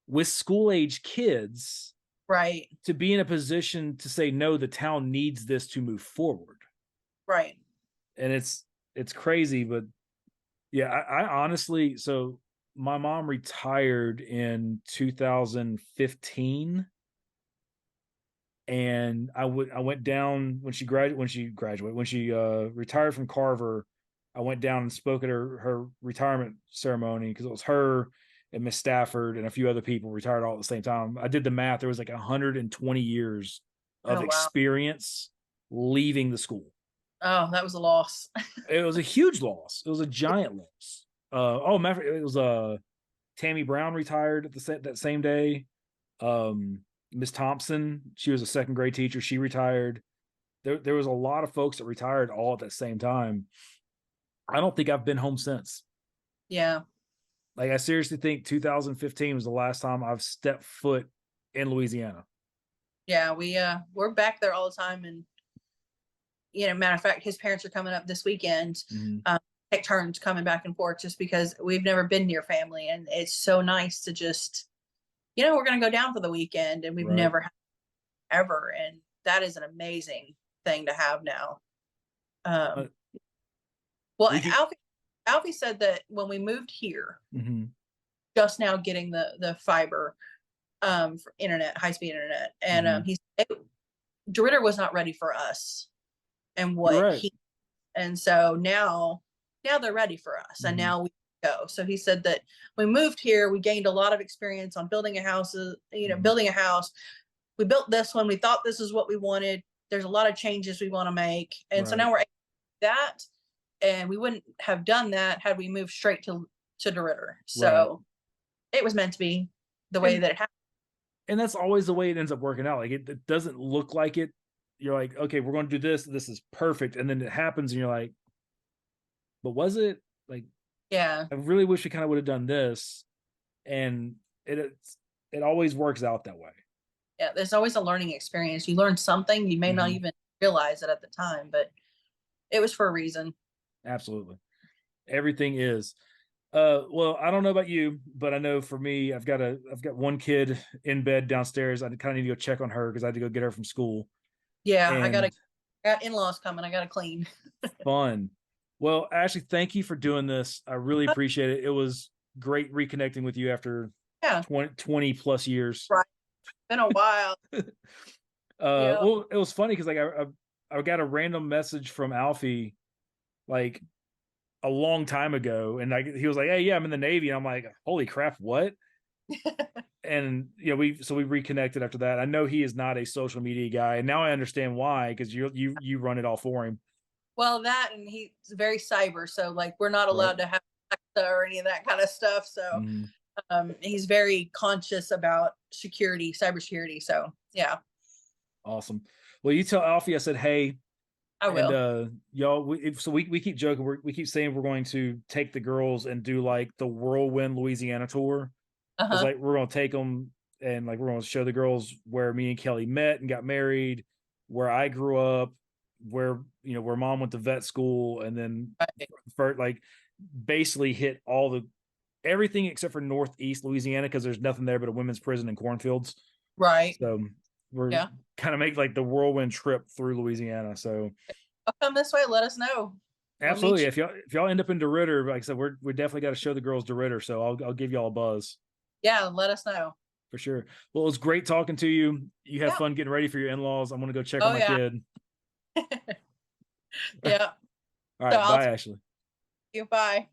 with school age kids Right. to be in a position to say no, the town needs this to move forward. Right. And it's crazy, but yeah, I honestly, so my mom retired in 2015, and I went down when she retired from Carver. I went down and spoke at her retirement ceremony because it was her and Miss Stafford and a few other people retired all at the same time. I did the math. There was like 120 years of Oh wow. experience leaving the school. Oh, that was a loss. It was a huge loss. It was a giant loss. It was Tammy Brown retired at that same day. Miss Thompson, she was a second grade teacher. She retired. There was a lot of folks that retired all at the same time. I don't think I've been home since. Yeah. Like I seriously think 2015 was the last time I've stepped foot in Louisiana. Yeah, we're back there all the time, and matter of fact, his parents are coming up this weekend. Mhm. Take turns coming back and forth just because we've never been near family, and it's so nice to just, we're going to go down for the weekend, and we've Right. never had ever, and that is an amazing thing to have now. Uh, Um, well, we could. Alfie said that when we moved here, Mhm. just now getting the fiber for internet, high speed internet, and Mhm. DeRitter was not ready for us and You're what right. he, and so now they're ready for us, and Mhm. now we go. So he said that we moved here, we gained a lot of experience on Mhm. building a house. We built this one, we thought this is what we wanted. There's a lot of changes we want to make, and so Right. now we're able to do that, and we wouldn't have done that had we moved straight to DeRitter. Right. So it was meant to be the way And that it happened. that's always the way it ends up working out. Like it doesn't look like it. You're like, okay, we're going to do this. This is perfect, and then it happens, and you're like, but was it? Like, Yeah. I really wish we kind of would have done this, and it always works out that way. Yeah, there's always a learning experience. You learn something, you may not Mm-hmm. even realize it at the time, but it was for a reason. Absolutely, everything is. Well, I don't know about you, but I know for me, I've got one kid in bed downstairs. I kind of need to go check on her because I had to go get her from school. Yeah, And I got in-laws coming. I gotta clean. fun. Well, Ashley, thank you for doing this. I really appreciate it. It was great reconnecting with you after Yeah, 20 plus years. right. Been a while. Yeah. Well, it was funny because I got a random message from Alfie like a long time ago, and like he was like, "Hey, yeah, I'm in the Navy," and I'm like, "Holy crap, what?" And we reconnected after that. I know he is not a social media guy, and now I understand why because you run it all for him, Well, that and he's very cyber, so like we're not right? allowed to have Alexa or any of that kind of stuff. So Mhm. he's very conscious about security, cybersecurity. So yeah, Awesome. Well, you tell Alfie I said hey, I and will. y'all. We keep joking. We keep saying we're going to take the girls and do like the whirlwind Louisiana tour. It's Uh-huh. like we're gonna take them and like we're gonna show the girls where me and Kelly met and got married, where I grew up, where mom went to vet school, and then Right. for like basically hit all the everything except for Northeast Louisiana because there's nothing there but a women's prison and cornfields. Right. So we're Yeah. kind of make like the whirlwind trip through Louisiana. So I'll come this way. Let us know. We'll meet absolutely, you. if y'all end up in DeRitter, like I said, we definitely got to show the girls DeRitter. So I'll give y'all a buzz. Yeah, let us know. For sure. Well, it was great talking to you. You have Yeah. fun getting ready for your in-laws. I'm gonna go check on Oh my yeah. kid. All Yeah. So right, I'll bye, see Ashley. you. Bye.